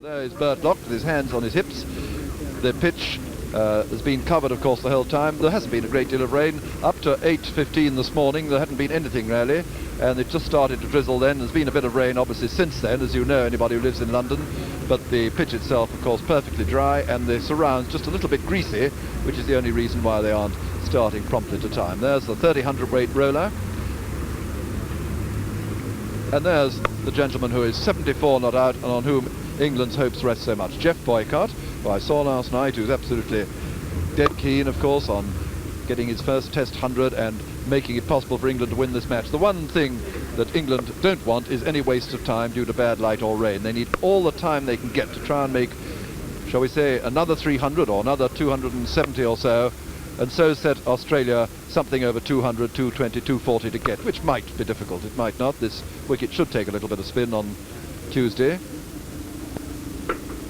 There is Bert locked with his hands on his hips. The pitch has been covered, of course, the whole time. There hasn't been a great deal of rain. Up to 8:15 this morning, there hadn't been anything really, and it just started to drizzle then. There's been a bit of rain, obviously, since then, as you know, anybody who lives in London. But the pitch itself, of course, perfectly dry, and the surrounds just a little bit greasy, which is the only reason why they aren't starting promptly to time. There's the 30 weight roller. And there's the gentleman who is 74 not out and on whom England's hopes rest so much, Geoff Boycott, who I saw last night, who's absolutely dead keen, of course, on getting his first Test 100 and making it possible for England to win this match. The one thing that England don't want is any waste of time due to bad light or rain. They need all the time they can get to try and make, shall we say, another 300 or another 270 or so, and so set Australia something over 200, 220, 240 to get, which might be difficult. It might not. This wicket should take a little bit of spin on Tuesday.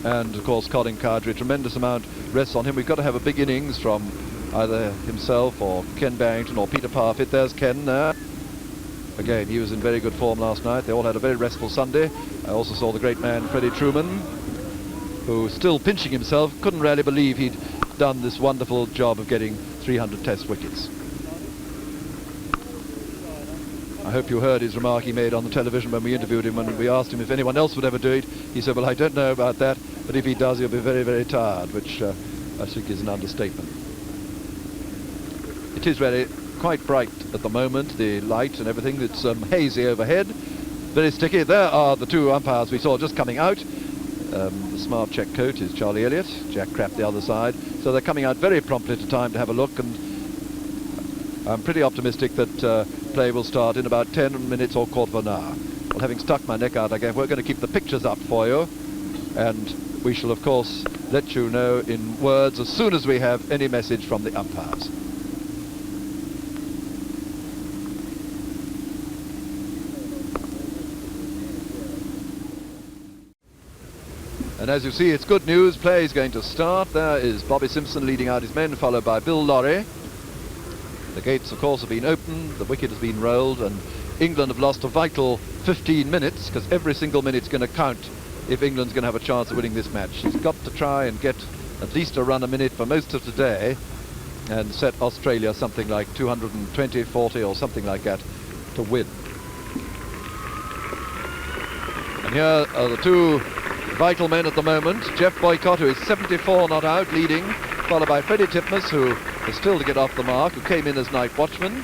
And of course Colin Cowdrey, a tremendous amount rests on him. We've got to have a big innings from either himself or Ken Barrington or Peter Parfitt. There's Ken there. Again, he was in very good form last night. They all had a very restful Sunday. I also saw the great man Freddie Truman, who, still pinching himself, couldn't really believe he'd done this wonderful job of getting 300 Test wickets. I hope you heard his remark he made on the television when we interviewed him, when we asked him if anyone else would ever do it. He said, well, I don't know about that, but if he does, he'll be very, very tired, which I think is an understatement. It is really quite bright at the moment, the light and everything. It's hazy overhead, very sticky. There are the two umpires we saw just coming out. The smart check coat is Charlie Elliott, Jack Crapp the other side. So they're coming out very promptly to time to have a look, and I'm pretty optimistic that play will start in about 10 minutes or quarter of an hour. Well, having stuck my neck out again, we're going to keep the pictures up for you, and we shall of course let you know in words as soon as we have any message from the umpires. And as you see, it's good news. Play is going to start. There is Bobby Simpson leading out his men, followed by Bill Lorry. The gates, of course, have been opened, the wicket has been rolled, and England have lost a vital 15 minutes, because every single minute's going to count if England's going to have a chance of winning this match. It's got to try and get at least a run a minute for most of today and set Australia something like 220, 40 or something like that to win. And here are the two vital men at the moment. Geoff Boycott, who is 74 not out, leading, followed by Fred Titmus, who is still to get off the mark, who came in as night watchman.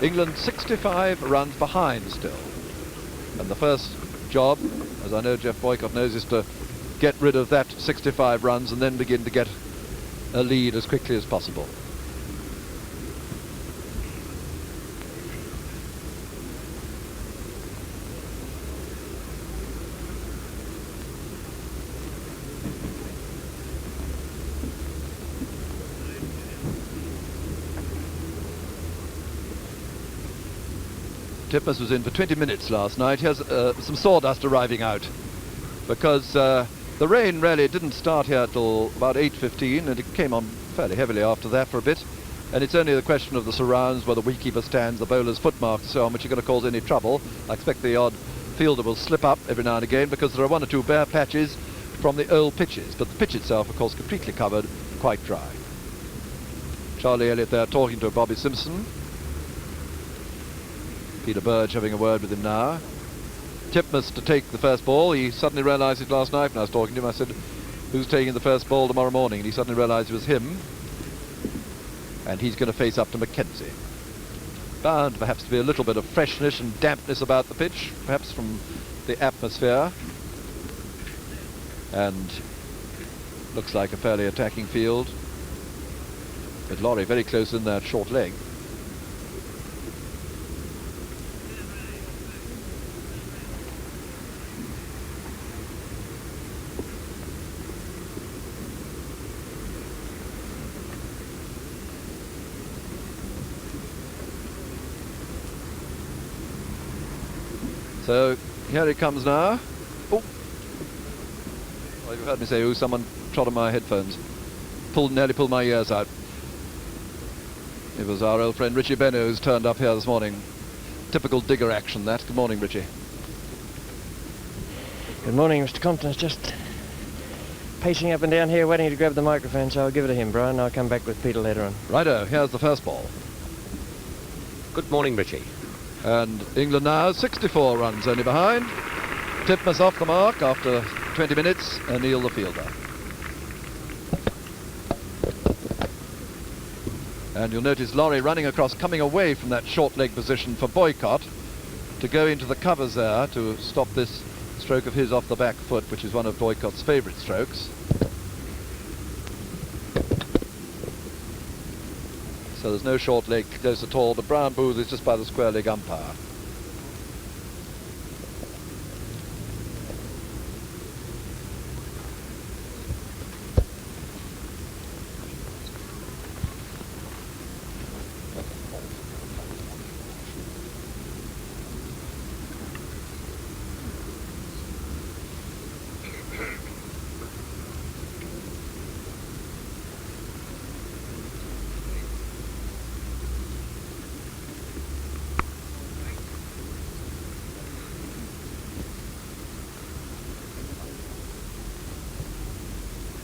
England 65 runs behind still. And the first job, as I know Geoff Boycott knows, is to get rid of that 65 runs and then begin to get a lead as quickly as possible. Titmus was in for 20 minutes last night. Here's some sawdust arriving out, because the rain really didn't start here till about 8:15, and it came on fairly heavily after that for a bit. And it's only the question of the surrounds, where the wicketkeeper stands, the bowler's footmarks and so on, which are going to cause any trouble. I expect the odd fielder will slip up every now and again, because there are one or two bare patches from the old pitches, but the pitch itself, of course, completely covered, quite dry. Charlie Elliott there talking to Bobby Simpson. Peter Burge having a word with him now. Titmus to take the first ball. He suddenly realised it last night when I was talking to him. I said, who's taking the first ball tomorrow morning? And he suddenly realised it was him. And he's going to face up to Mackenzie. Bound perhaps to be a little bit of freshness and dampness about the pitch, perhaps from the atmosphere. And looks like a fairly attacking field, with Lorry very close in that short leg. So here it comes now. Oh, well, you've heard me say, oh, someone trod on my headphones. Nearly pulled my ears out. It was our old friend Richie Benno who's turned up here this morning. Typical digger action, that. Good morning, Richie. Good morning, Mr. Compton. It's just pacing up and down here waiting to grab the microphone, so I'll give it to him, Brian. I'll come back with Peter later on. Righto, here's the first ball. Good morning, Richie. And England now 64 runs only behind. Titmus off the mark after 20 minutes, and Neil the fielder. And you'll notice Laurie running across, coming away from that short leg position for Boycott to go into the covers there to stop this stroke of his off the back foot, which is one of Boycott's favourite strokes. So there's no short leg close at all, but Brown Booth is just by the square leg umpire.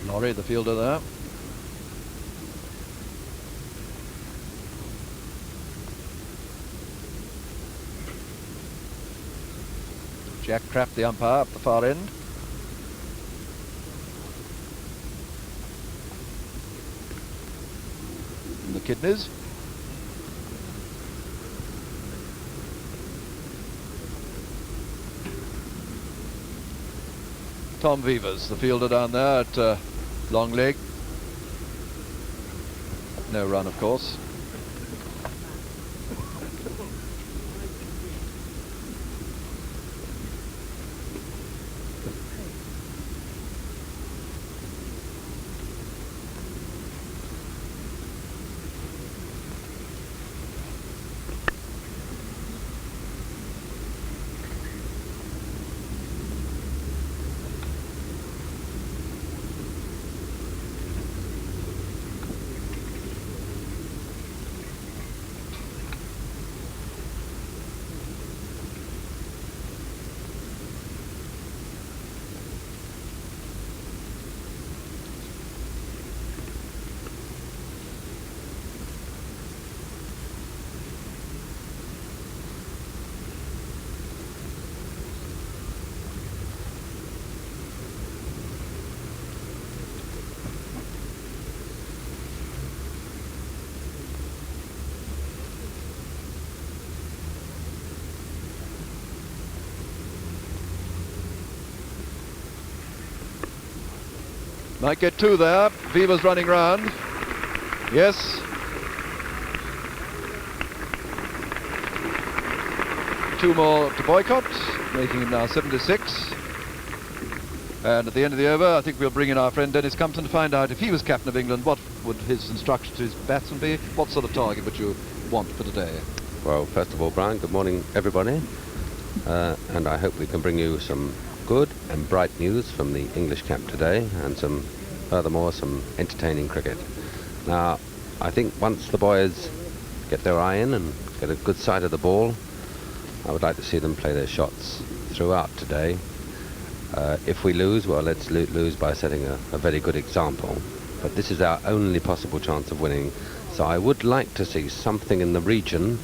Laurie, the fielder there. Jack Kraft, the umpire, up the far end. And the kidneys. Tom Vivers, the fielder down there at long leg. No run, of course. Might get two there. Vivers running round. Yes. Two more to Boycott, making him now 76. And at the end of the over, I think we'll bring in our friend Dennis Compton to find out if he was captain of England, what would his instruction to his batsmen be? What sort of target would you want for today? Well, first of all, Brian, good morning, everybody. And I hope we can bring you some good and bright news from the English camp today, and furthermore some entertaining cricket. Now, I think once the boys get their eye in and get a good sight of the ball, I would like to see them play their shots throughout today. If we lose, well, let's lose by setting a very good example. But this is our only possible chance of winning. So I would like to see something in the region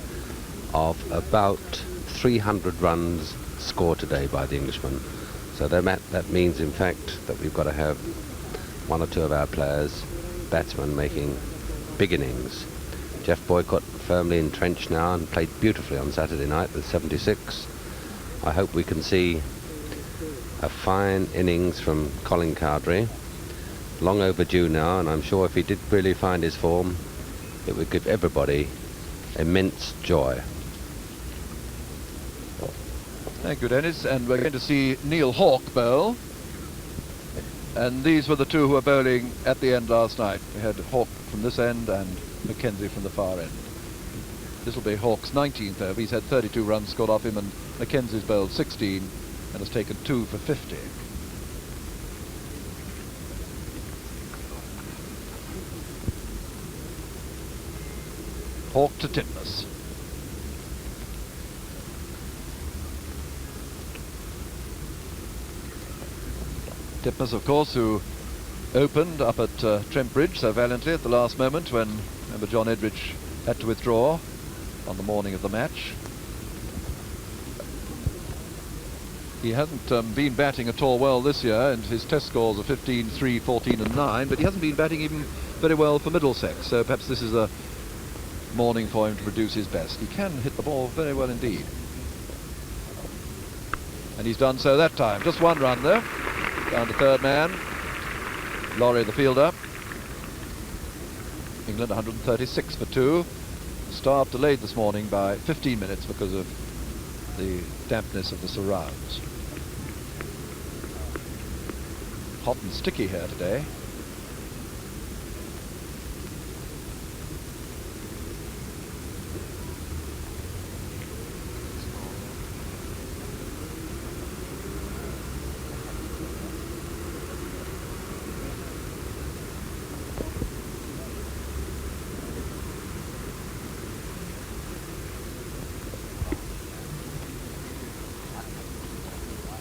of about 300 runs scored today by the Englishmen. So that means, in fact, that we've got to have one or two of our players, batsmen, making big innings. Geoff Boycott firmly entrenched now and played beautifully on Saturday night with 76. I hope we can see a fine innings from Colin Cowdrey. Long overdue now, and I'm sure if he did really find his form, it would give everybody immense joy. Thank you, Dennis. And we're going to see Neil Hawke bowl. And these were the two who were bowling at the end last night. We had Hawke from this end and Mackenzie from the far end. This will be Hawke's 19th over. He's had 32 runs scored off him, and Mackenzie's bowled 16 and has taken 2 for 50. Hawke to Titmus. Titmus, of course, who opened up at Trent Bridge so valiantly at the last moment when, remember, John Edridge had to withdraw on the morning of the match. He hasn't been batting at all well this year, and his test scores are 15, 3, 14 and 9, but he hasn't been batting even very well for Middlesex, so perhaps this is a morning for him to produce his best. He can hit the ball very well indeed. And he's done so that time. Just one run there, down to third man. Laurie the fielder. England 136 for 2. Start delayed this morning by 15 minutes because of the dampness of the surrounds. Hot and sticky here today.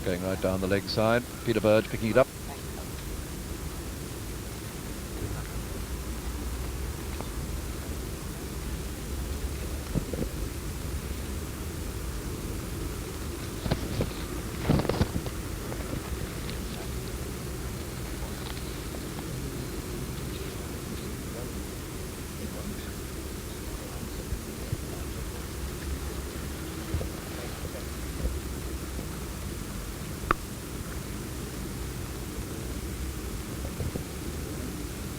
Going right down the leg side. Peter Burge picking it up.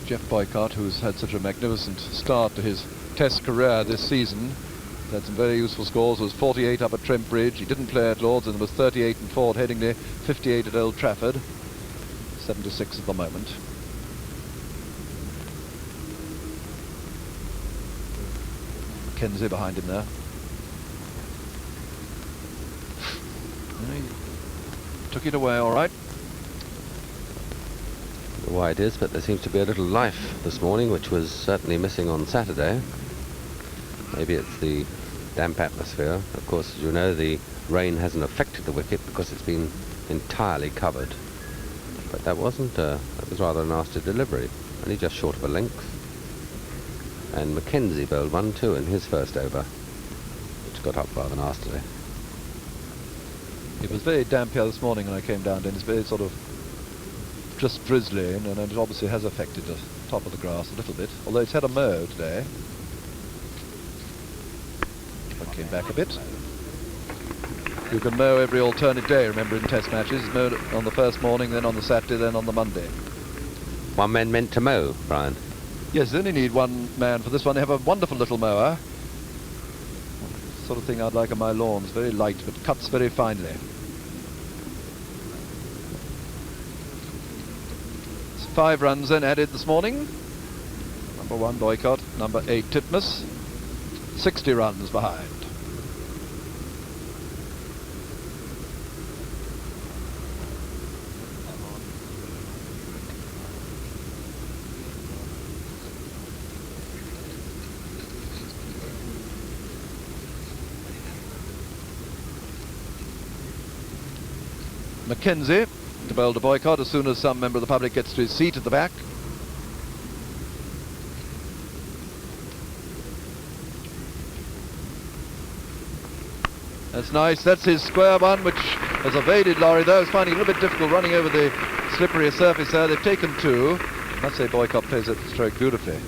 Geoff Boycott, who's had such a magnificent start to his Test career this season, had some very useful scores. Was 48 up at Trent Bridge. He didn't play at Lord's, and there was 38 in Ford Headingley, 58 at Old Trafford, 76 at the moment. Mackenzie behind him there. He took it away all right. I don't know why it is, but there seems to be a little life this morning, which was certainly missing on Saturday. Maybe it's the damp atmosphere. Of course, as you know, the rain hasn't affected the wicket because it's been entirely covered. But that was rather a nasty delivery, only just short of a length. And Mackenzie bowled one too in his first over, which got up rather nastily. It was very damp here this morning when I came down, and it's very sort of just drizzly, and it obviously has affected the top of the grass a little bit, although it's had a mow today. One came back a bit. You can mow every alternate day, remember, in Test matches. Mowed on the first morning, then on the Saturday, then on the Monday. One man meant to mow, Brian. Yes, you only need one man for this one. They have a wonderful little mower. Sort of thing I'd like on my lawns. Very light, but cuts very finely. So 5 runs then added this morning. Number 1 Boycott, number 8 Titmus. 60 runs behind. Mackenzie to bowl to Boycott as soon as some member of the public gets to his seat at the back. That's nice. That's his square one, which has evaded Laurie, though. It's finding it a little bit difficult running over the slippery surface there. They've taken 2. I must say Boycott plays that stroke beautifully.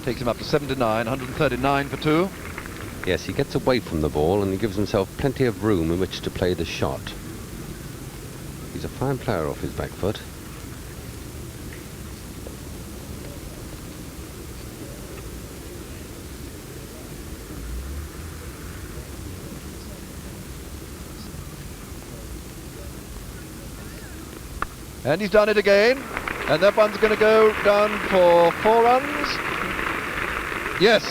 Takes him up to 79, 139 for 2. Yes, he gets away from the ball and he gives himself plenty of room in which to play the shot. He's a fine player off his back foot. And he's done it again. And that one's going to go down for 4 runs. Yes.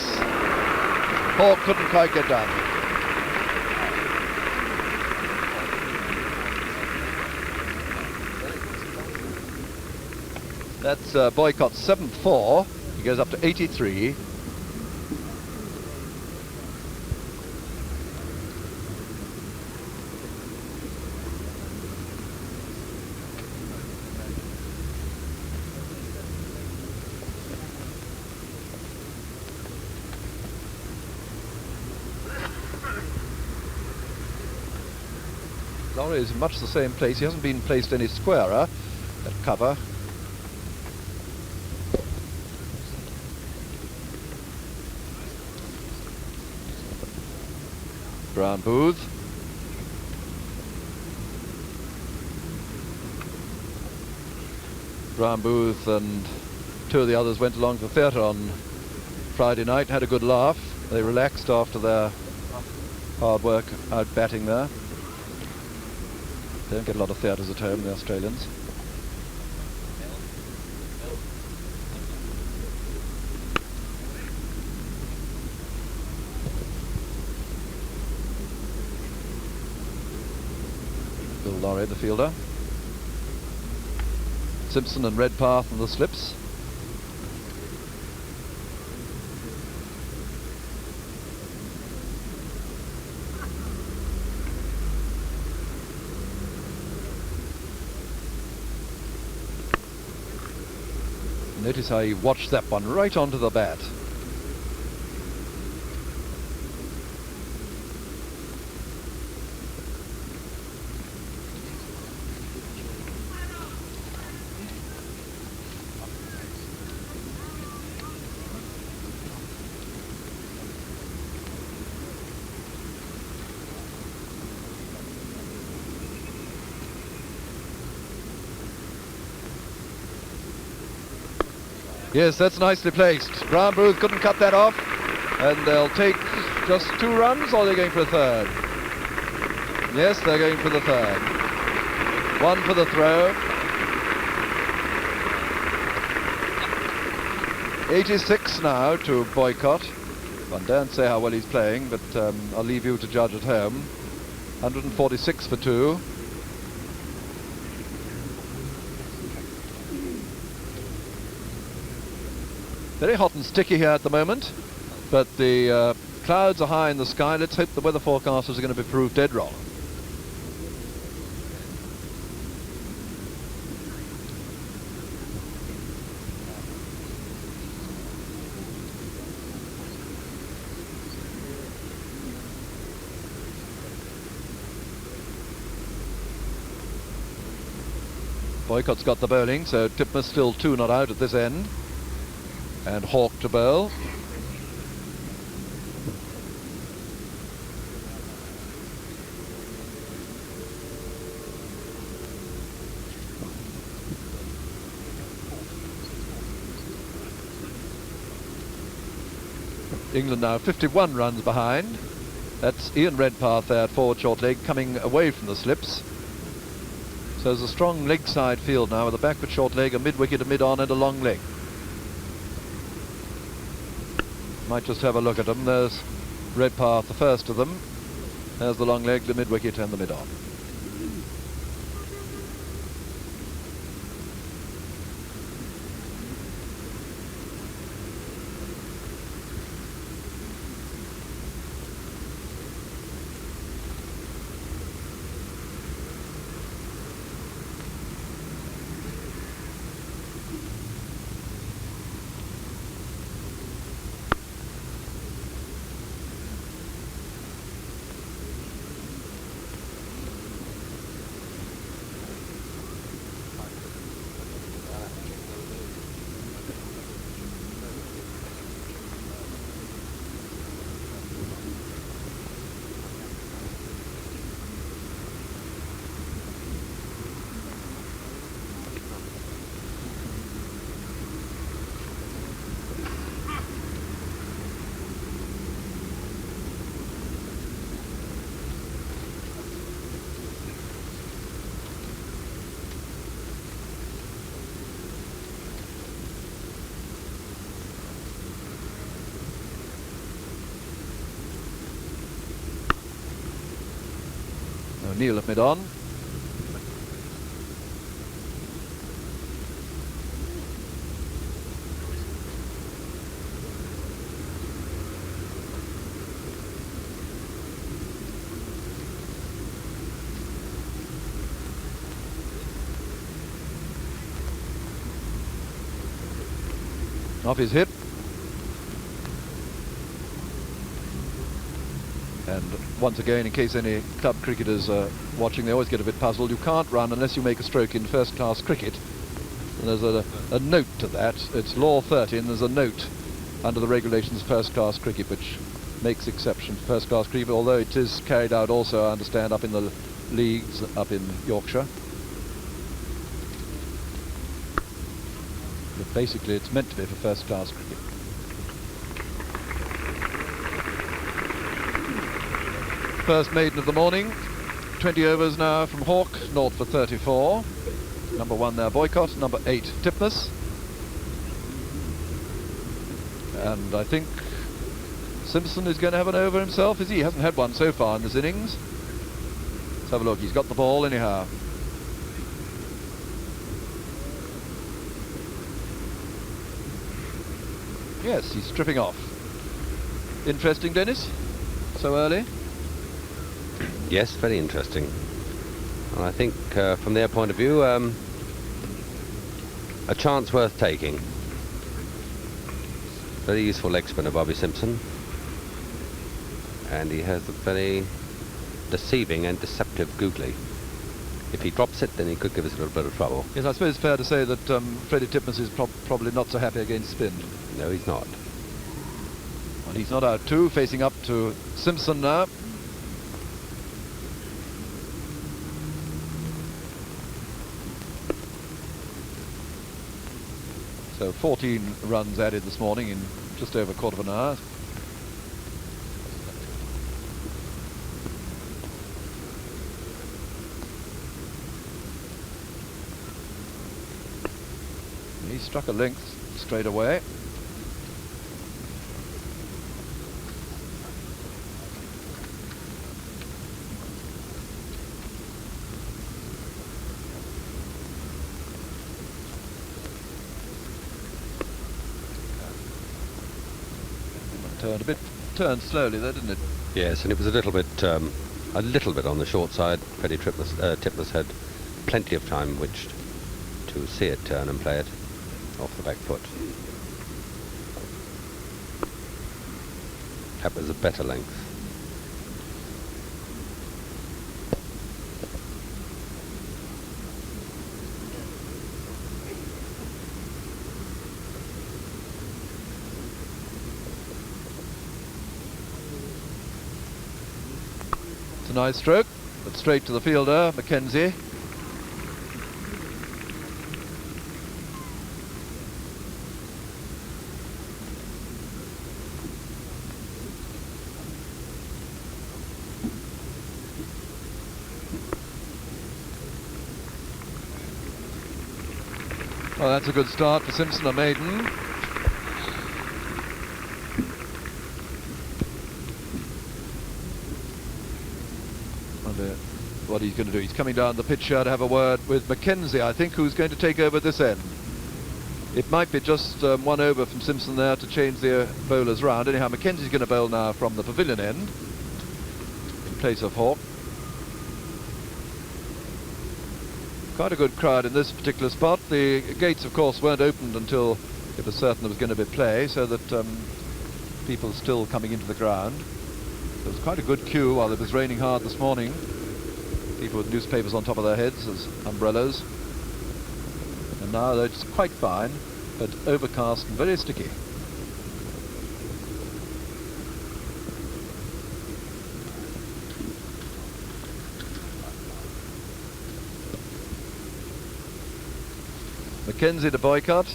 Hawke couldn't quite get done. That's Boycott's 7-4. He goes up to 83. Laurie is in much the same place. He hasn't been placed any squarer at cover. Brown Booth. Brown Booth and two of the others went along to the theatre on Friday night, had a good laugh. They relaxed after their hard work out batting there. They don't get a lot of theatres at home, the Australians. Bill Laurie, the fielder. Simpson and Redpath on the slips. Notice how he watched that one right onto the bat. Yes, that's nicely placed. Brown Booth couldn't cut that off, and they'll take just 2 runs, or they're going for a third. Yes, they're going for the third. 1 for the throw. 86 now to Boycott. I daren't say how well he's playing, but I'll leave you to judge at home. 146 for 2. Very hot and sticky here at the moment, but the clouds are high in the sky. Let's hope the weather forecasters are going to be proved dead wrong. Boycott's got the bowling, so Titmus still 2 not out at this end. And Hawke to bowl. England now 51 runs behind. That's Ian Redpath there at forward short leg, coming away from the slips. So there's a strong leg side field now with a backward short leg, a mid-wicket, a mid-on and a long leg. Might just have a look at them. There's Redpath, the first of them. There's the long leg, the mid-wicket and the mid-on. O'Neill at mid-on. Off his hip. And once again, in case any club cricketers are watching, they always get a bit puzzled. You can't run unless you make a stroke in first-class cricket. And there's a note to that. It's Law 30, and there's a note under the regulations of first-class cricket which makes exception for first-class cricket, although it is carried out also, I understand, up in the leagues up in Yorkshire. But basically it's meant to be for first-class cricket. First maiden of the morning, 20 overs now from Hawke, 0 for 34. Number 1 there, Boycott. Number 8, Titmus. And I think Simpson is going to have an over himself, is he? He hasn't had one so far in this innings. Let's have a look. He's got the ball anyhow. Yes, he's stripping off. Interesting, Dennis? So early? Yes, very interesting. And I think from their point of view, a chance worth taking. Very useful leg spinner, Bobby Simpson. And he has a very deceiving and deceptive googly. If he drops it, then he could give us a little bit of trouble. Yes, I suppose it's fair to say that Fred Titmus is probably not so happy against spin. No, he's not. Well, he's not out too, facing up to Simpson now. So 14 runs added this morning in just over a quarter of an hour. He struck a length straight away. Turned slowly there, didn't it? Yes, and it was a little bit on the short side. Freddie Titmus had plenty of time which to see it turn and play it off the back foot. That was a better length. It's a nice stroke, but straight to the fielder, Mackenzie. Well, that's a good start for Simpson, a maiden. What he's going to do. He's coming down the pitch here to have a word with Mackenzie, I think, who's going to take over this end. It might be just one over from Simpson there to change the bowlers round. Anyhow, Mackenzie's going to bowl now from the pavilion end in place of Hawke. Quite a good crowd in this particular spot. The gates, of course, weren't opened until it was certain there was going to be play, so that people still coming into the ground. There was quite a good queue while it was raining hard this morning. People with newspapers on top of their heads as umbrellas. And now it's quite fine, but overcast and very sticky. Mackenzie to Boycott.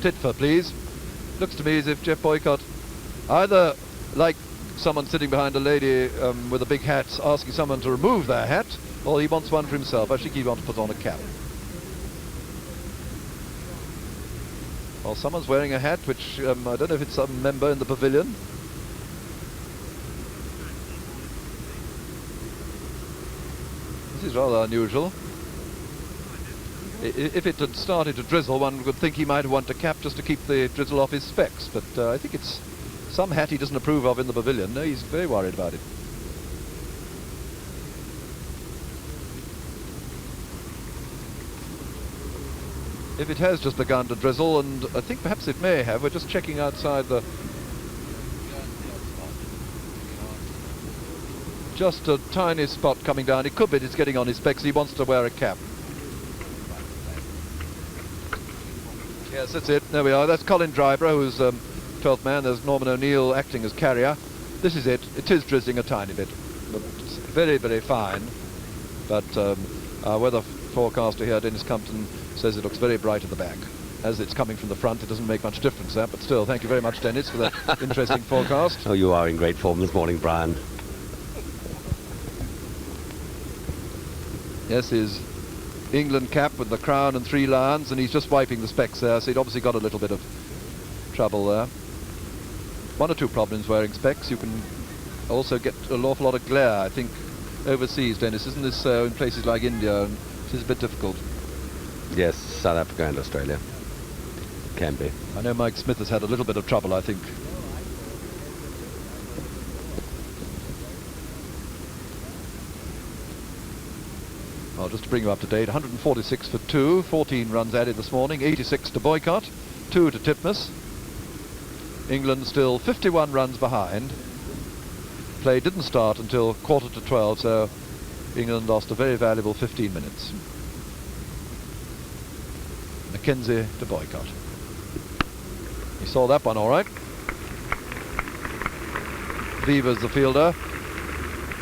Titfer, please. Looks to me as if Geoff Boycott, either like someone sitting behind a lady with a big hat asking someone to remove their hat, or he wants one for himself. I think he wants to put on a cap. Well, someone's wearing a hat which I don't know if it's some member in the pavilion. This is rather unusual. If it had started to drizzle, one would think he might want a cap just to keep the drizzle off his specs, but I think it's some hat he doesn't approve of in the pavilion. No, he's very worried about it. If it has just begun to drizzle, and I think perhaps it may have, we're just checking outside the... Just a tiny spot coming down. It could be it's getting on his specs. He wants to wear a cap. Yes, that's it. There we are. That's Colin Driver, who's 12th man. There's Norman O'Neill acting as carrier. This is it. It is drizzling a tiny bit. But it's very, very fine. But our weather forecaster here, Dennis Compton, says it looks very bright at the back. As it's coming from the front, it doesn't make much difference there. But still, thank you very much, Dennis, for that interesting forecast. Oh, you are in great form this morning, Brian. Yes, his England cap with the crown and 3 lions, and he's just wiping the specs there, so he'd obviously got a little bit of trouble there. 1 or 2 problems wearing specs. You can also get an awful lot of glare, I think, overseas, Dennis. Isn't this so in places like India? And it is a bit difficult. Yes, South Africa and Australia. Can be. I know Mike Smith has had a little bit of trouble, I think. Well, just to bring you up to date, 146 for 2, 14 runs added this morning, 86 to Boycott, 2 to Titmus. England still 51 runs behind. Play didn't start until 11:45, so England lost a very valuable 15 minutes. Mackenzie to Boycott. He saw that one all right. Beavers, the fielder,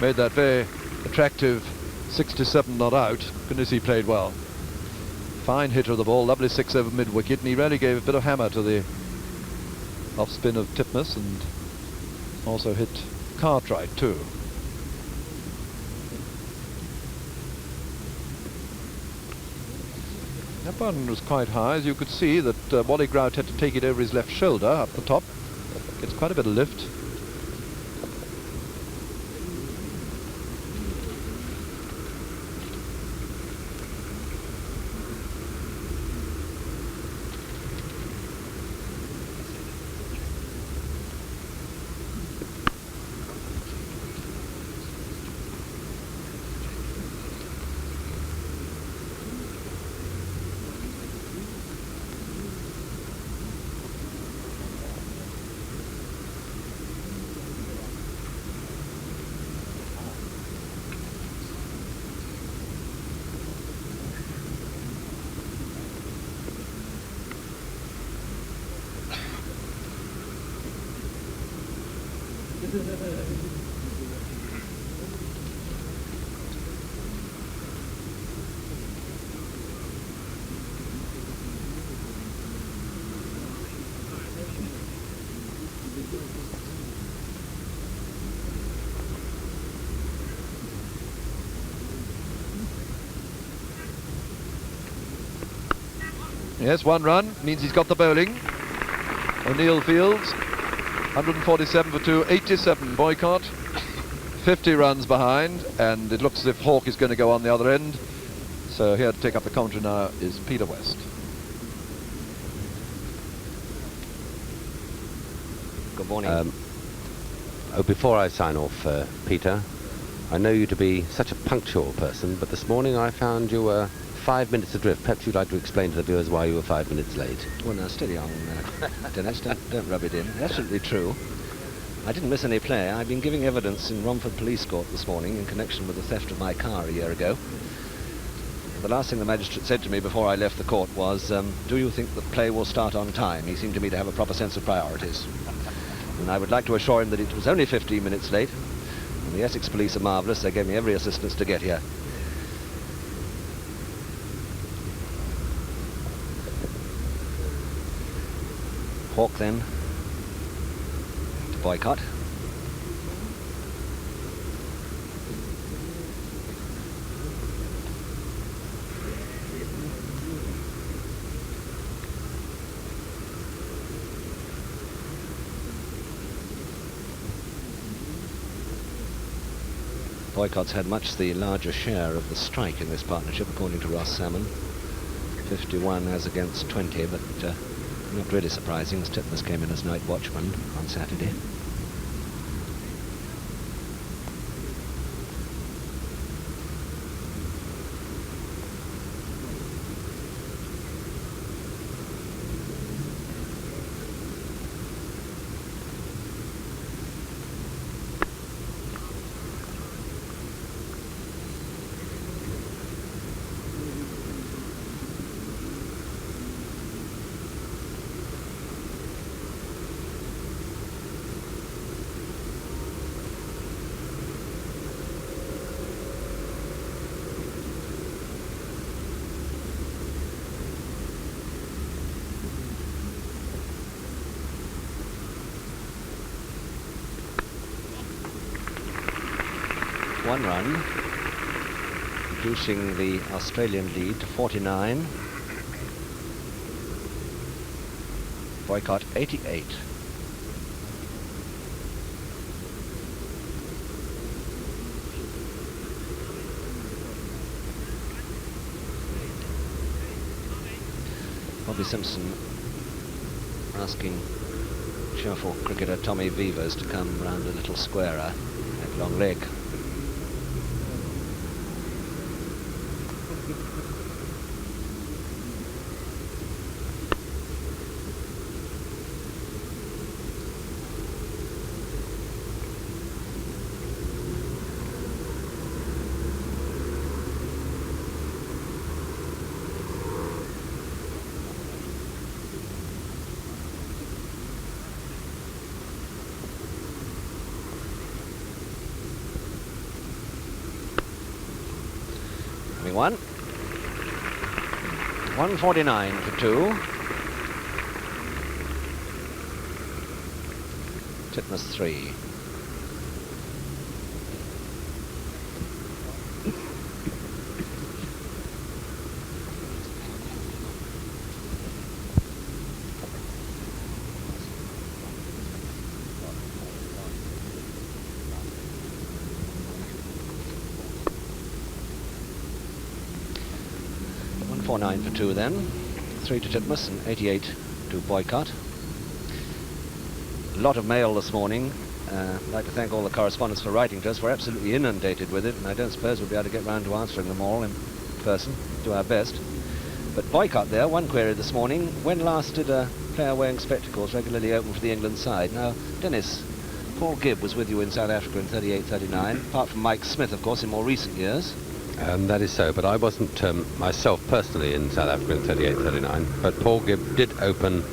made that very attractive 67 not out. Goodness, he played well. Fine hitter of the ball, lovely 6 over mid-wicket, and he really gave a bit of hammer to the off-spin of Titmus, and also hit Cartwright too. That one was quite high, as you could see that Wally Grout had to take it over his left shoulder up the top. Gets quite a bit of lift. Yes, 1 run means he's got the bowling. O'Neill fields 147 for 2, 87 Boycott, 50 runs behind, and it looks as if Hawke is going to go on the other end. So here to take up the commentary now is Peter West. Good morning. Before I sign off, Peter, I know you to be such a punctual person, but this morning I found you were 5 minutes adrift. Perhaps you'd like to explain to the viewers why you were 5 minutes late. Well, now, steady on, Dennis. Don't rub it in. Absolutely true. I didn't miss any play. I've been giving evidence in Romford Police Court this morning in connection with the theft of my car a year ago. The last thing the magistrate said to me before I left the court was, do you think that play will start on time? He seemed to me to have a proper sense of priorities. And I would like to assure him that it was only 15 minutes late. And the Essex Police are marvellous. They gave me every assistance to get here. Hawke then to Boycott. Boycott's had much the larger share of the strike in this partnership, according to Ross Salmon. 51 as against 20, but Not really surprising, as Titmus came in as night watchman on Saturday. One run, reducing the Australian lead to 49. Boycott 88. Bobby Simpson asking cheerful cricketer Tommy Beavers to come round a little squarer at long leg. One. 149 for 2. Titmus 3. .49 for 2 then. 3 to Titmus and 88 to Boycott. A lot of mail this morning. I'd like to thank all the correspondents for writing to us. We're absolutely inundated with it, and I don't suppose we'll be able to get round to answering them all in person. Do our best. But Boycott there, one query this morning. When last did a player wearing spectacles regularly open for the England side? Now, Dennis, Paul Gibb was with you in South Africa in 38-39, apart from Mike Smith, of course, in more recent years. That is so, but I wasn't myself personally in South Africa in 38-39, but Paul Gibb did open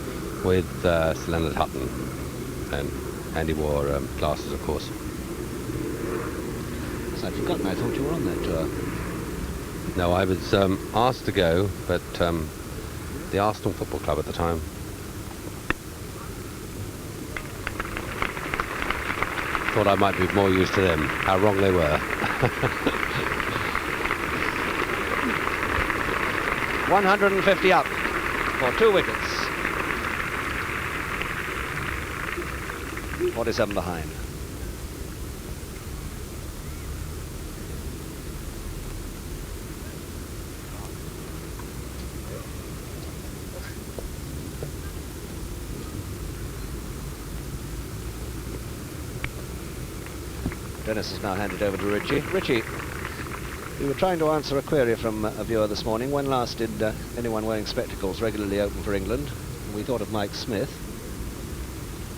with Sir Leonard Hutton, and he wore glasses, of course. I'd forgotten, I thought you were on that tour. No, I was asked to go, but the Arsenal Football Club at the time. Thought I might be more used to them. How wrong they were. 150 up for 2 wickets. 47 behind. Dennis has now handed over to Richie. Richie, we were trying to answer a query from a viewer this morning. When last did anyone wearing spectacles regularly open for England? We thought of Mike Smith.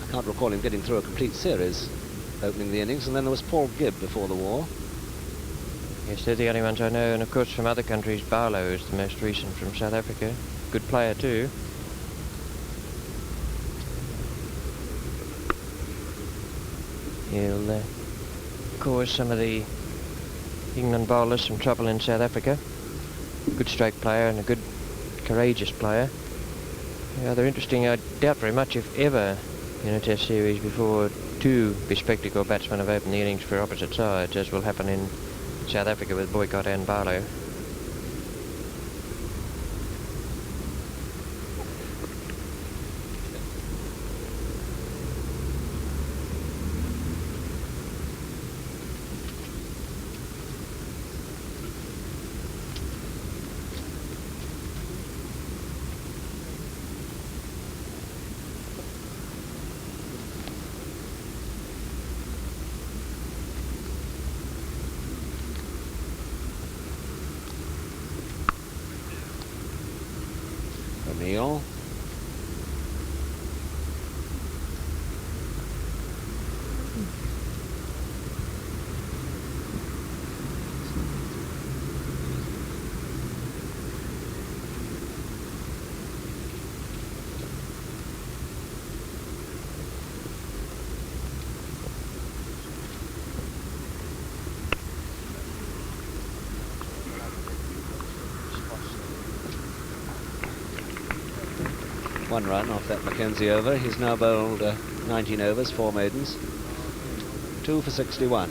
I can't recall him getting through a complete series opening the innings, and then there was Paul Gibb before the war. Yes, they're the only ones I know, and of course from other countries, Barlow is the most recent from South Africa. Good player too. He'll cause some of the England bowlers some trouble in South Africa. Good stroke player and a good courageous player. Rather interesting. I doubt very much if ever in a test series before 2 bespectacled batsmen have opened the innings for opposite sides, as will happen in South Africa with Boycott and Barlow. Neil. One run off that Mackenzie over. He's now bowled 19 overs, 4 maidens. 2 for 61.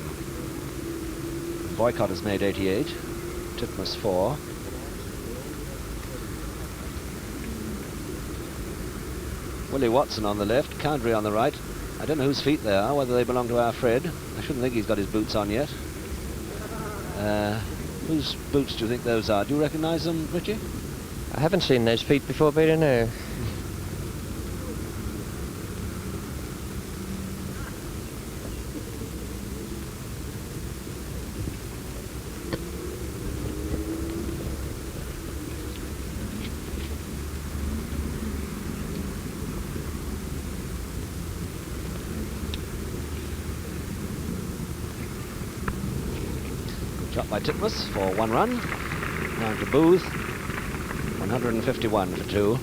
Boycott has made 88. Titmus 4. Willie Watson on the left, Cowdrey on the right. I don't know whose feet they are, whether they belong to our Fred. I shouldn't think he's got his boots on yet. Whose boots do you think those are? Do you recognise them, Richie? I haven't seen those feet before, Peter, no. Shot by Titmus for 1 run. Now to Booth. 151 for 2.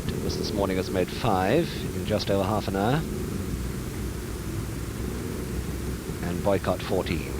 Titmus this morning has made 5 in just over half an hour. And Boycott 14.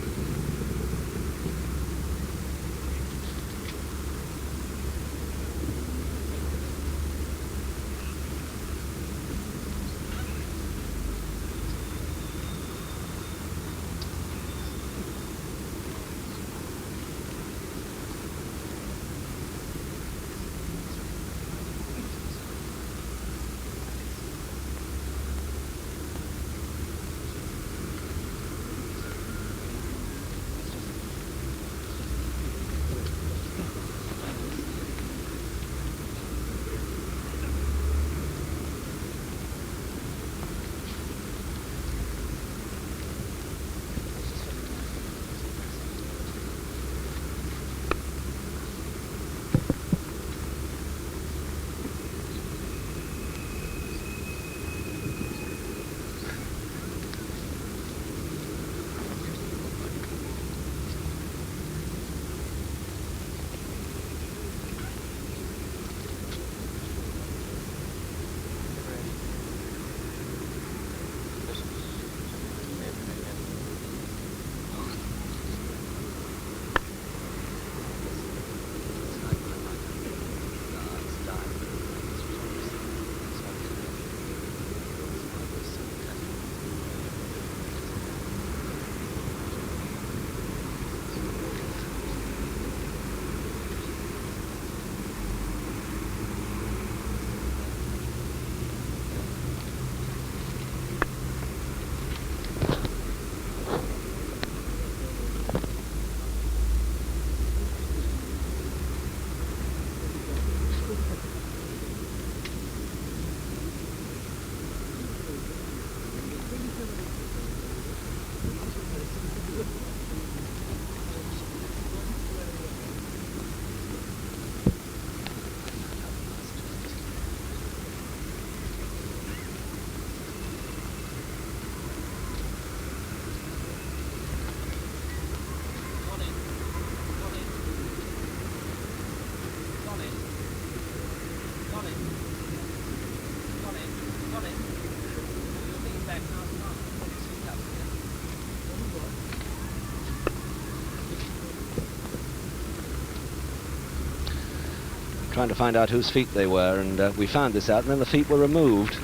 Trying to find out whose feet they were, and we found this out, and then the feet were removed.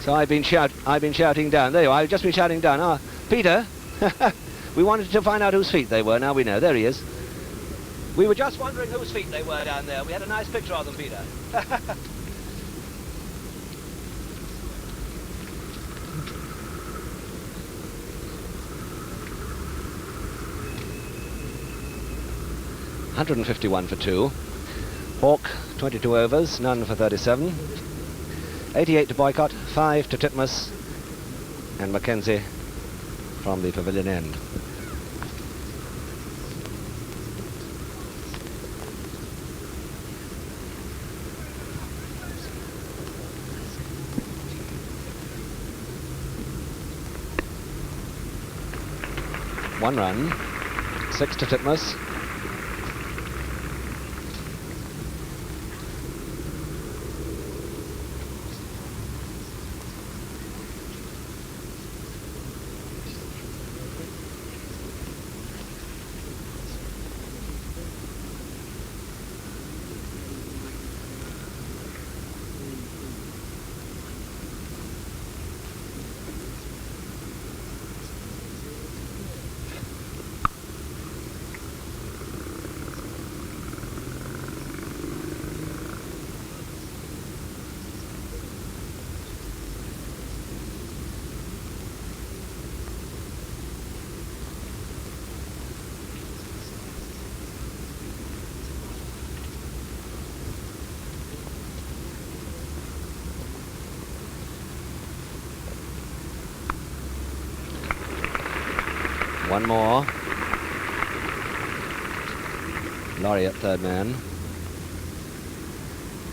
So I've been shouting down. There you are. I've just been shouting down. Ah, Peter, we wanted to find out whose feet they were. Now we know. There he is. We were just wondering whose feet they were down there. We had a nice picture of them, Peter. $151 for 2. Hawke, 22 overs, none for 37. 88 to Boycott, 5 to Titmus, and Mackenzie from the pavilion end. 1 run. 6 to Titmus. One more. Laurie at third man.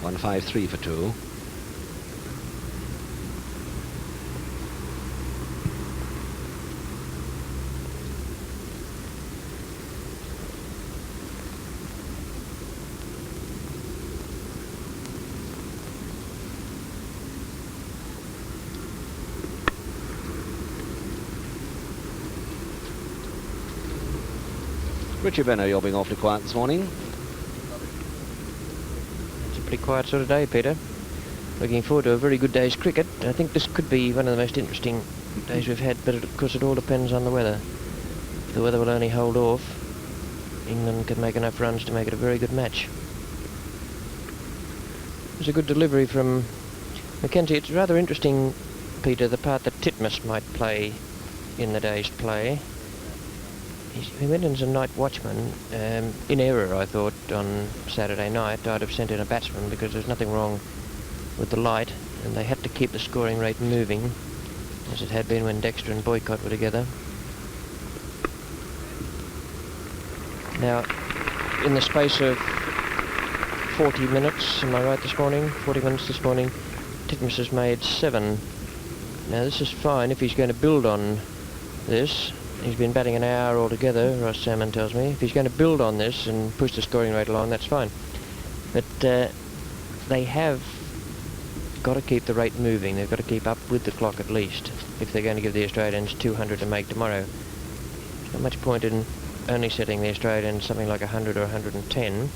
153 for 2. Richie Benno, you're being awfully quiet this morning. It's a pretty quiet sort of day, Peter. Looking forward to a very good day's cricket. I think this could be one of the most interesting days we've had, but of course it all depends on the weather. If the weather will only hold off, England can make enough runs to make it a very good match. There's a good delivery from Mackenzie. It's rather interesting, Peter, the part that Titmus might play in the day's play. He went in as a night watchman, in error I thought, on Saturday night. I'd have sent in a batsman because there's nothing wrong with the light, and they had to keep the scoring rate moving, as it had been when Dexter and Boycott were together. Now, in the space of 40 minutes, am I right this morning? 40 minutes this morning, Titmus has made 7. Now this is fine if he's going to build on this. He's been batting an hour altogether, Ross Salmon tells me. If he's going to build on this and push the scoring rate along, that's fine. But they have got to keep the rate moving. They've got to keep up with the clock at least, if they're going to give the Australians 200 to make tomorrow. There's not much point in only setting the Australians something like 100 or 110,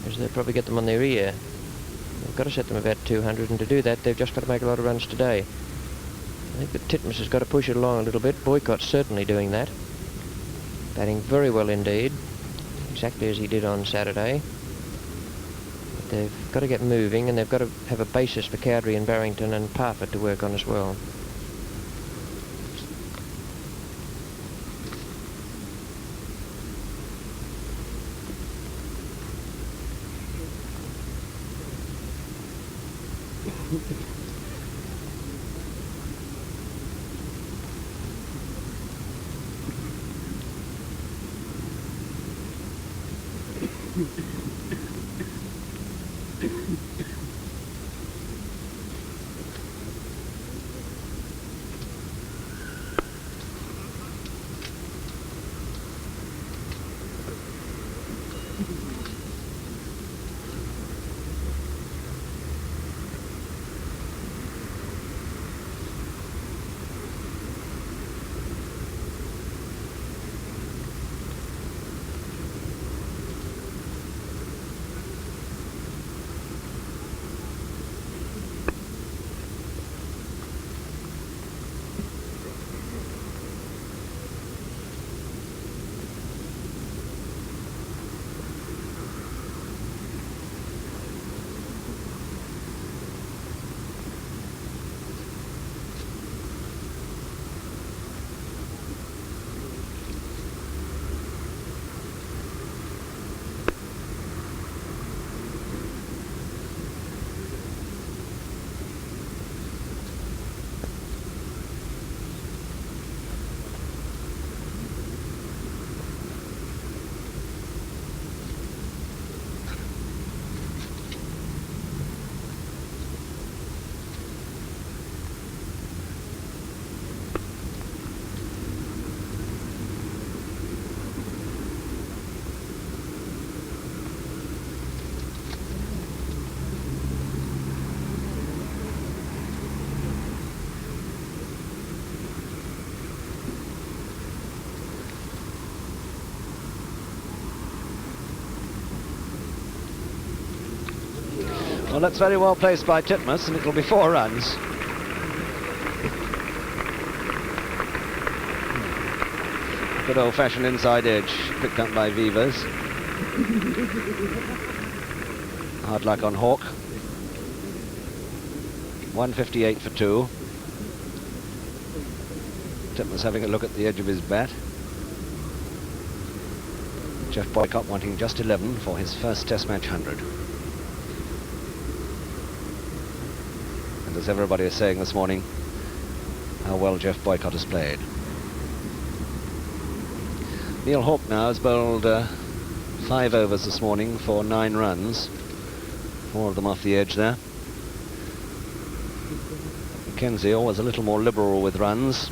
because they'll probably get them on their ear. They've got to set them about 200, and to do that, they've just got to make a lot of runs today. I think that Titmus has got to push it along a little bit. Boycott's certainly doing that. Batting very well indeed, exactly as he did on Saturday. But they've got to get moving, and they've got to have a basis for Cowdrey and Barrington and Parfitt to work on as well. Well, that's very well placed by Titmus, and it'll be 4 runs. Good old-fashioned inside edge, picked up by Vivas. Hard luck on Hawk. 158 for 2. Titmus having a look at the edge of his bat. Geoff Boycott wanting just 11 for his first Test match 100. And as everybody is saying this morning, how well Geoff Boycott has played. Neil Hawke now has bowled 5 overs this morning for 9 runs. 4 of them off the edge there. Mackenzie always a little more liberal with runs.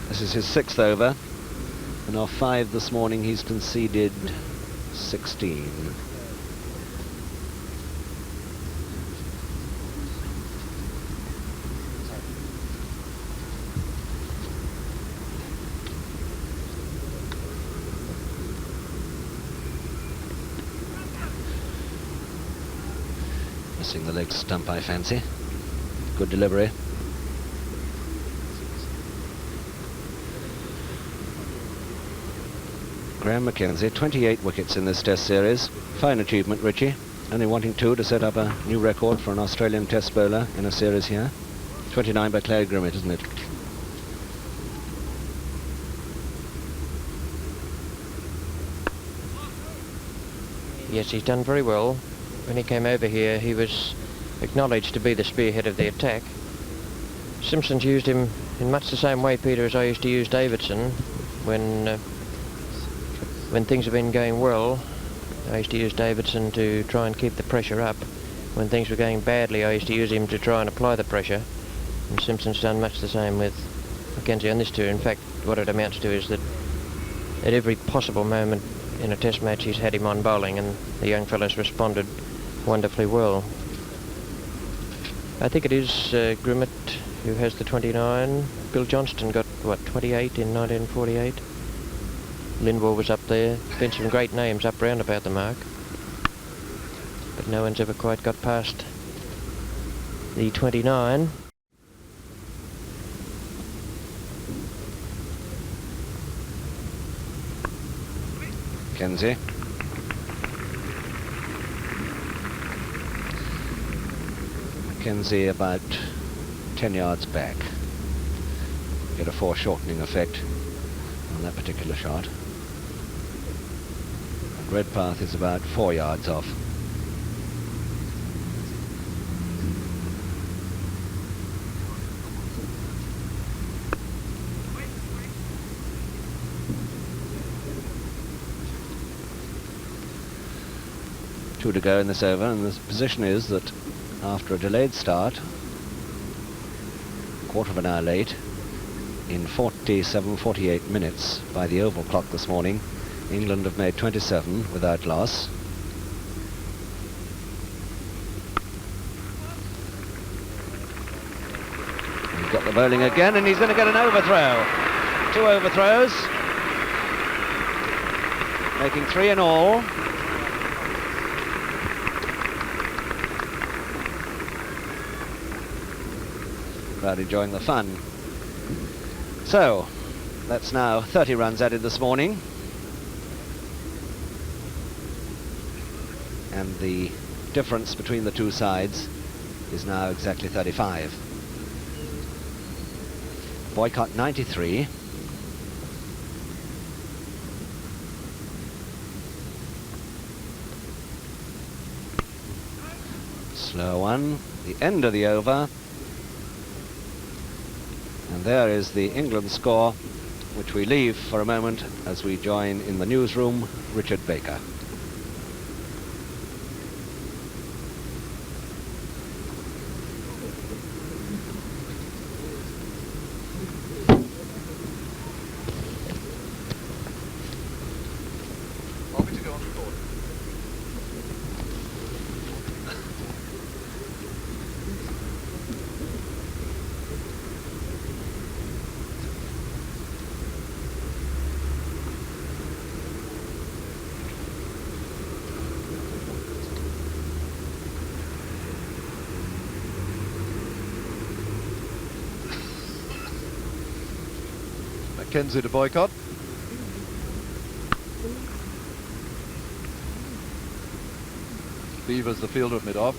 This is his 6th over, and off 5 this morning he's conceded 16. Missing the leg stump, I fancy. Good delivery. Graham Mackenzie, 28 wickets in this Test series. Fine achievement, Richie. Only wanting 2 to set up a new record for an Australian Test bowler in a series here. 29 by Clay Grimmett, isn't it? Yes, he's done very well. When he came over here, he was acknowledged to be the spearhead of the attack. Simpson's used him in much the same way, Peter, as I used to use Davidson when things have been going well. I used to use Davidson to try and keep the pressure up. When things were going badly, I used to use him to try and apply the pressure. And Simpson's done much the same with Mackenzie on this tour. In fact, what it amounts to is that at every possible moment in a Test match, he's had him on bowling, and the young fellow's responded wonderfully well. I think it is Grimmett who has the 29. Bill Johnston got, what, 28 in 1948? Lindwall was up there. Been some great names up round about the mark, but no one's ever quite got past the 29. Mackenzie. Mackenzie about 10 yards back. Get a foreshortening effect on that particular shot. Redpath is about 4 yards off. Two to go in this over, and the position is that after a delayed start, quarter of an hour late, in 47-48 minutes by the oval clock this morning, England have made 27 without loss. He's got the bowling again, and he's going to get an overthrow. 2 overthrows, making 3 in all. Crowd enjoying the fun. So, that's now 30 runs added this morning. And the difference between the two sides is now exactly 35. Boycott 93. Slow one, the end of the over. And there is the England score, which we leave for a moment as we join in the newsroom Richard Baker. Mackenzie to Boycott. Beavers the fielder of mid-off.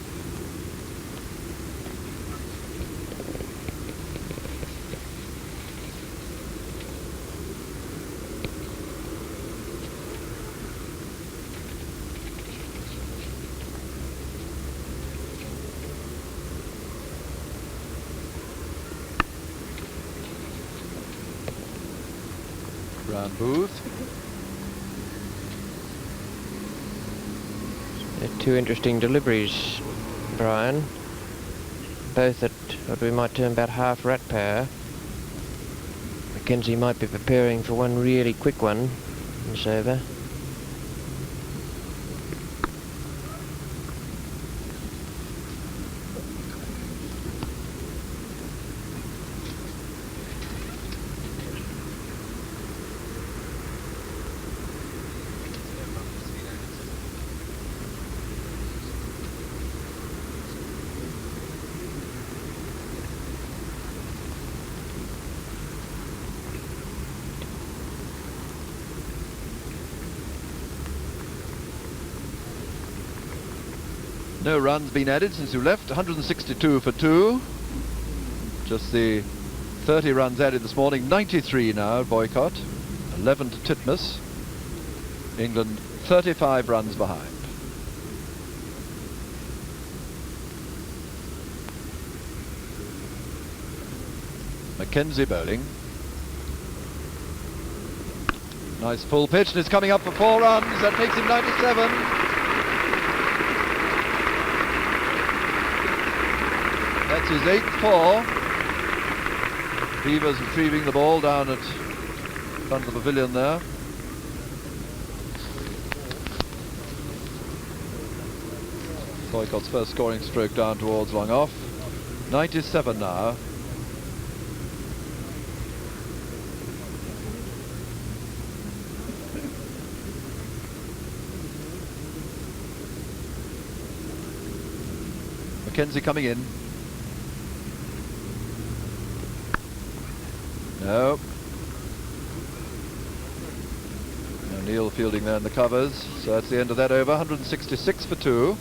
Round Booth. Two interesting deliveries, Brian. Both at what we might term about half rat power. Mackenzie might be preparing for one really quick one in this over. No runs been added since you left. 162 for 2. Just the 30 runs added this morning. 93 now, Boycott. 11 to Titmus. England 35 runs behind. Mackenzie bowling. Nice full pitch, and it's coming up for 4 runs. That makes him 97. That's his 8th 4. Beavers retrieving the ball down at front of the pavilion there. Boycott's first scoring stroke down towards long off. 97 now. Mackenzie coming in. No. O'Neill fielding there in the covers. So that's the end of that over. 166 for 2.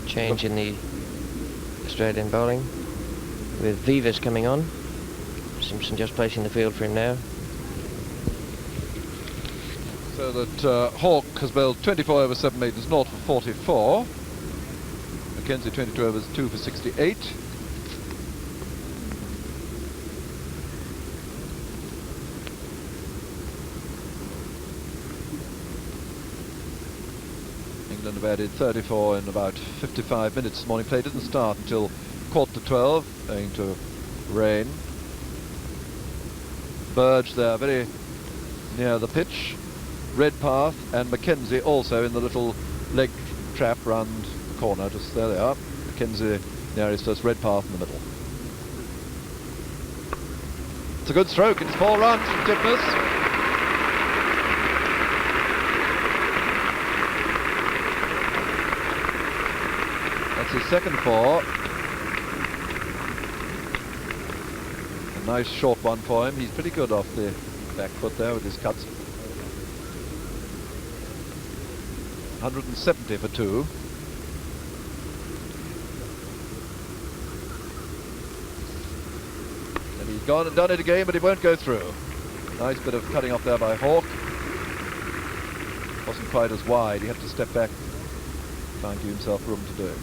Change in the Australian bowling with Vivas coming on. Simpson just placing the field for him now. So that Hawke has bowled 24 over 7 meters, 0 for 44. Mackenzie 22 overs, 2 for 68. England have added 34 in about 55 minutes this morning. Play didn't start until 11:45, owing to rain. Burge there, very near the pitch. Redpath and Mackenzie also in the little leg trap round the corner. Just there they are. Mackenzie nearest us, Redpath in the middle. It's a good stroke. It's 4 runs from Titmus. That's his second 4. A nice short one for him. He's pretty good off the back foot there with his cuts. 170 for 2. And he's gone and done it again, but it won't go through. Nice bit of cutting off there by Hawke. Wasn't quite as wide. He had to step back, try and give himself room to do it.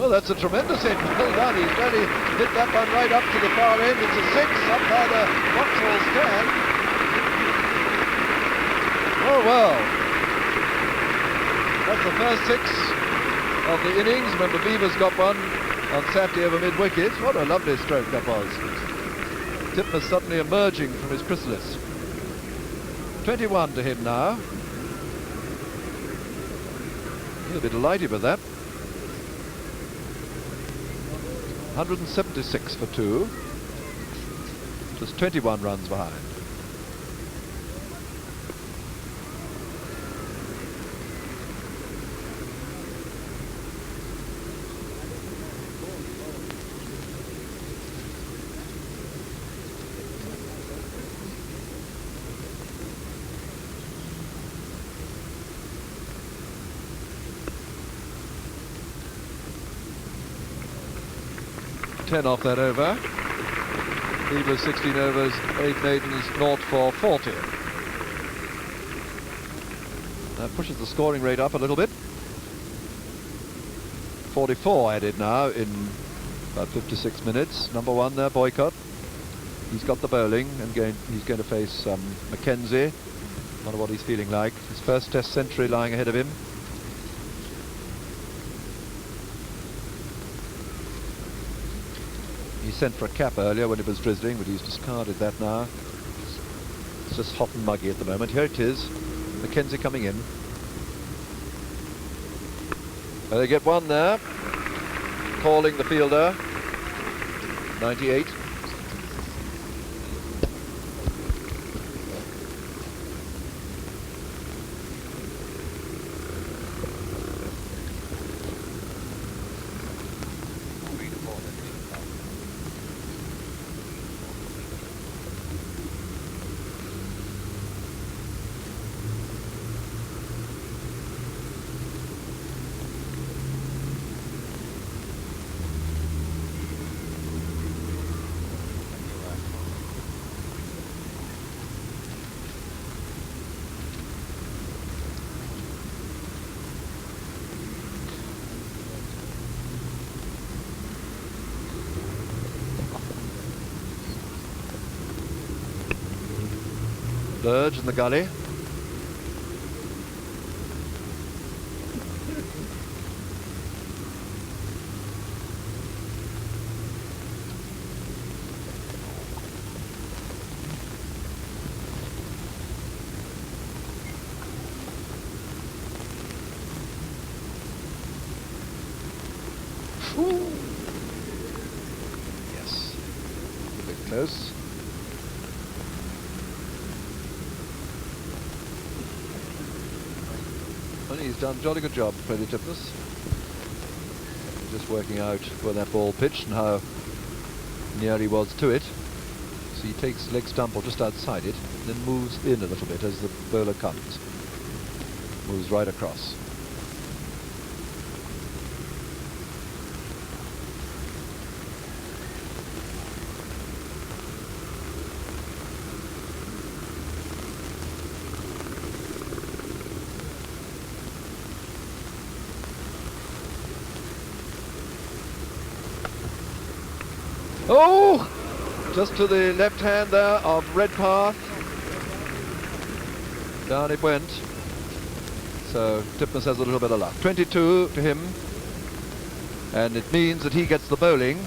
Oh, that's a tremendous hit. Well done. He's really hit that one right up to the far end. It's a 6 up by the Vauxhall stand. Oh, well. That's the first 6 of the innings. Remember, Beavers got one on Saturday over mid-wicket. What a lovely stroke that was. Titmus suddenly emerging from his chrysalis. 21 to him now. He'll be delighted with that. 176 for 2. Just 21 runs behind. Ten off that over. Beavers 16 overs, 8 maidens, 0 for 40. That pushes the scoring rate up a little bit. 44 added now in about 56 minutes. Number 1 there, Boycott. He's got the bowling and he's going to face Mackenzie. Wonder what he's feeling like. His first Test century lying ahead of him. He sent for a cap earlier when it was drizzling, but he's discarded that now. It's just hot and muggy at the moment. Here it is. Mackenzie coming in. They get one there. Calling the fielder. 98. Burge in the gully. Yes, a bit close. He's done a jolly good job, Fred Titmus. Just working out where that ball pitched and how near he was to it. So he takes leg stump or just outside it, then moves in a little bit as the bowler comes. Moves right across. Oh! Just to the left hand there of Redpath. Down it went. So Titmus has a little bit of luck. 22 to him. And it means that he gets the bowling.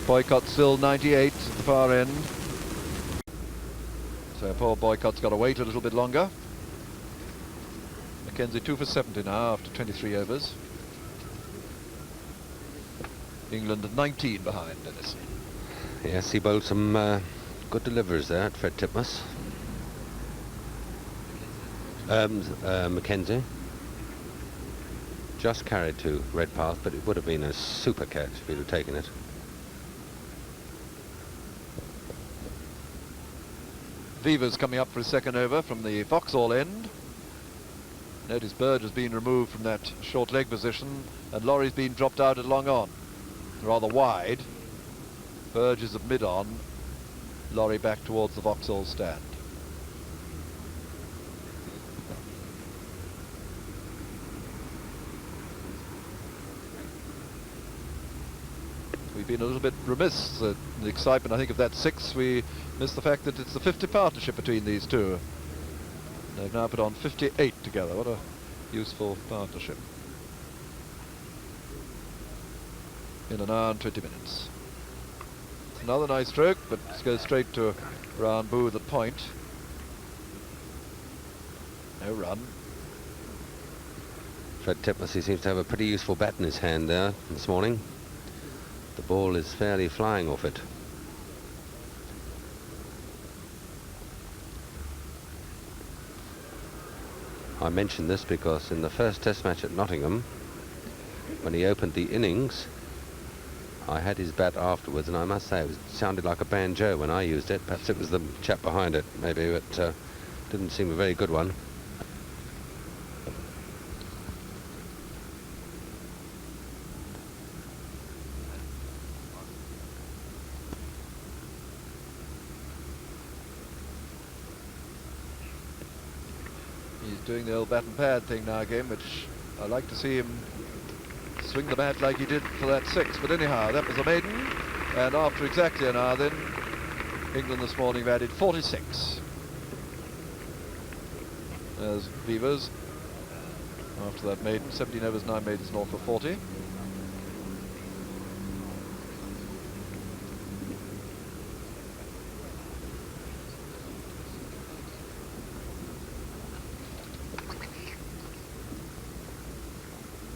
Boycott still 98 at the far end. So poor Boycott's got to wait a little bit longer. Mackenzie 2 for 70 now after 23 overs. England 19 behind, Dennis. Yes, he bowled some good delivers there at Fred Titmus. Mackenzie just carried to Redpath, but it would have been a super catch if he'd have taken it. Beavers coming up for his second over from the Vauxhall end. Notice Burge has been removed from that short leg position and Laurie's been dropped out at long on. Rather wide. Burge is at mid-on, Laurie back towards the Vauxhall stand. We've been a little bit remiss in the excitement, I think, of that 6. We missed the fact that it's the 50 partnership between these two. They've now put on 58 together. What a useful partnership. in an hour and 20 minutes. It's another nice stroke, but it goes straight to Ryan Booth at point. No run. Fred Titmus, he seems to have a pretty useful bat in his hand there this morning. The ball is fairly flying off it. I mention this because in the first test match at Nottingham, when he opened the innings, I had his bat afterwards, and I must say it sounded like a banjo when I used it. Perhaps it was the chap behind it, maybe, but didn't seem a very good one. He's doing the old bat and pad thing now again, which I like to see him swing the bat like he did for that 6. But anyhow, that was a maiden, and after exactly an hour then, England this morning have added 46. There's Beavers after that maiden, 17 overs, 9 maidens, north for 40.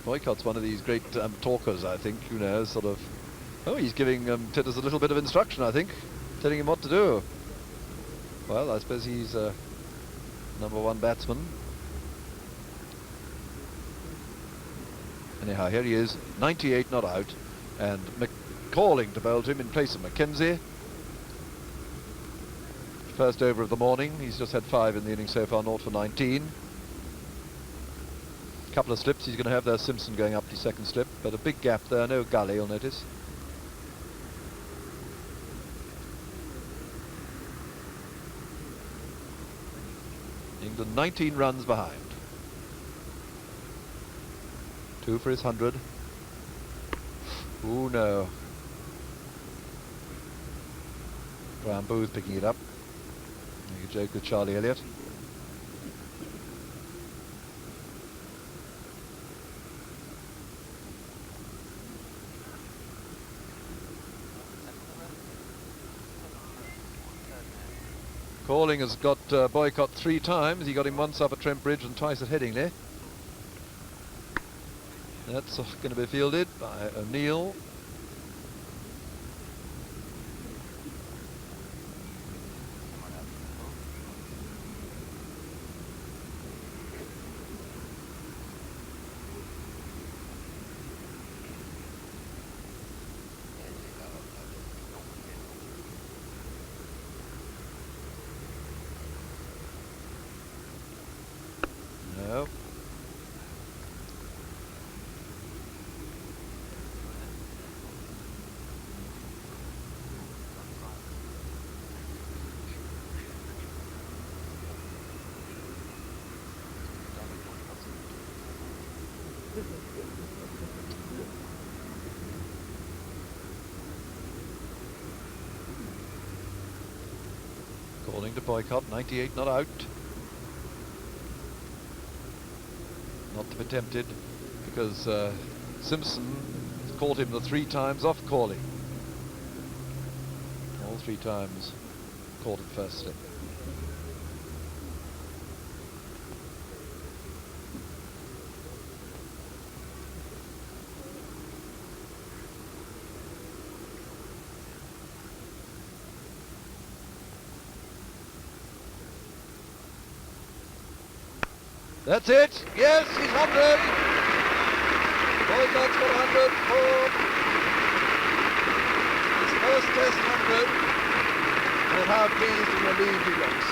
Boycott's one of these great talkers, I think, you know, sort of. Oh, he's giving Titmus a little bit of instruction, I think, telling him what to do. Well, I suppose he's #1 batsman. Anyhow, here he is, 98 not out, and calling to bowl to him in place of Mackenzie. First over of the morning. He's just had 5 in the innings so far, 0 for 19. Couple of slips he's going to have there. Simpson going up the second slip, but a big gap there, no gully, you'll notice. England 19 runs behind. 2 for his 100. Ooh, no. Graham Booth picking it up. Make a joke with Charlie Elliott. Calling has got Boycott 3 times. He got him once up at Trent Bridge and twice at Headingley. That's going to be fielded by O'Neill. No. Calling to Boycott, 98 not out. Not to be tempted, because Simpson caught him the 3 times off calling. All 3 times caught at first slip. That's it. Yes, he's 100. Boycott's got 100 for his first test 100. And how pleased and relieved he looks.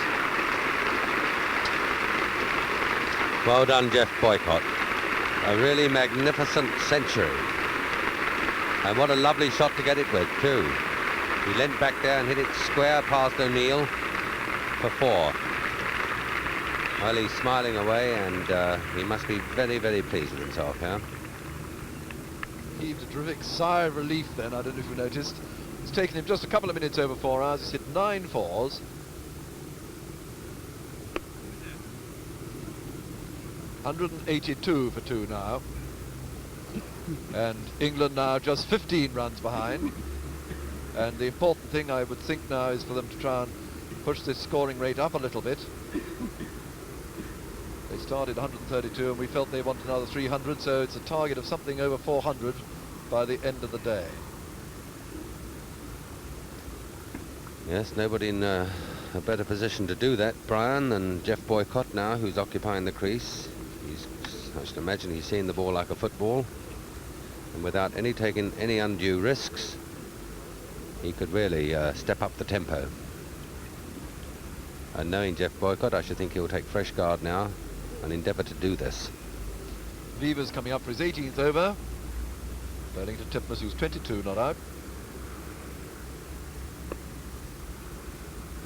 Well done, Geoff Boycott. A really magnificent century. And what a lovely shot to get it with, too. He leant back there and hit it square past O'Neill for 4. Well, he's smiling away, and he must be very, very pleased with himself here. Heaved a terrific sigh of relief then, I don't know if you noticed. It's taken him just a couple of minutes over 4 hours. He's hit 9 fours. $182 for 2 now. And England now just 15 runs behind. And the important thing I would think now is for them to try and push this scoring rate up a little bit. They started 132 and we felt they wanted another 300, so it's a target of something over 400 by the end of the day. Yes, nobody in a better position to do that, Brian, than Geoff Boycott now, who's occupying the crease. I should imagine he's seeing the ball like a football, and without taking any undue risks, he could really step up the tempo. And knowing Geoff Boycott, I should think he'll take fresh guard now and endeavour to do this. Weaver's coming up for his 18th over. Bowling to Titmus, who's 22, not out.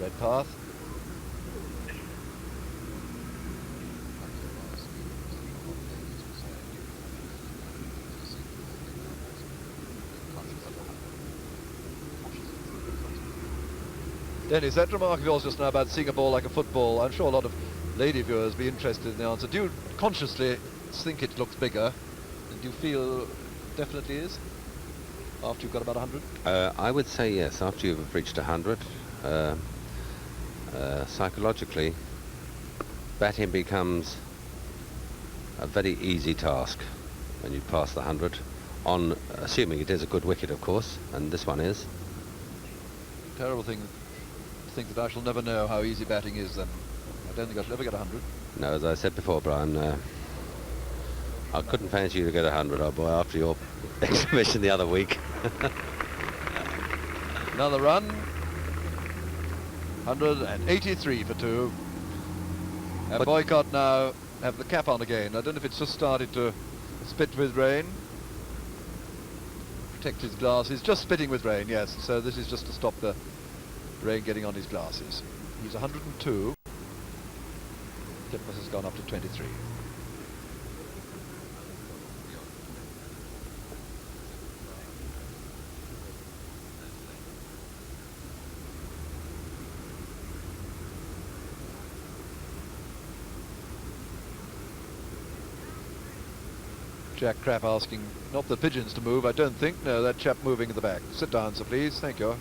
Red path. Dennis, that remark of yours just now about seeing a ball like a football, I'm sure a lot of lady viewers be interested in the answer. Do you consciously think it looks bigger? And do you feel definitely is? After you've got about 100? I would say yes, after you've reached 100. Psychologically, batting becomes a very easy task when you pass the 100, on assuming it is a good wicket, of course, and this one is. Terrible thing to think that I shall never know how easy batting is then. I don't think I shall ever get 100. No, as I said before, Brian, I couldn't fancy you to get 100, old boy, after your exhibition the other week. Another run. 183 for 2. And But Boycott now have the cap on again. I don't know if it's just started to spit with rain. Protect his glasses. Just spitting with rain, yes. So this is just to stop the rain getting on his glasses. He's 102. Titmus has gone up to 23. Jack Crapp asking not the pigeons to move, I don't think. No, that chap moving at the back. Sit down, sir, please. Thank you.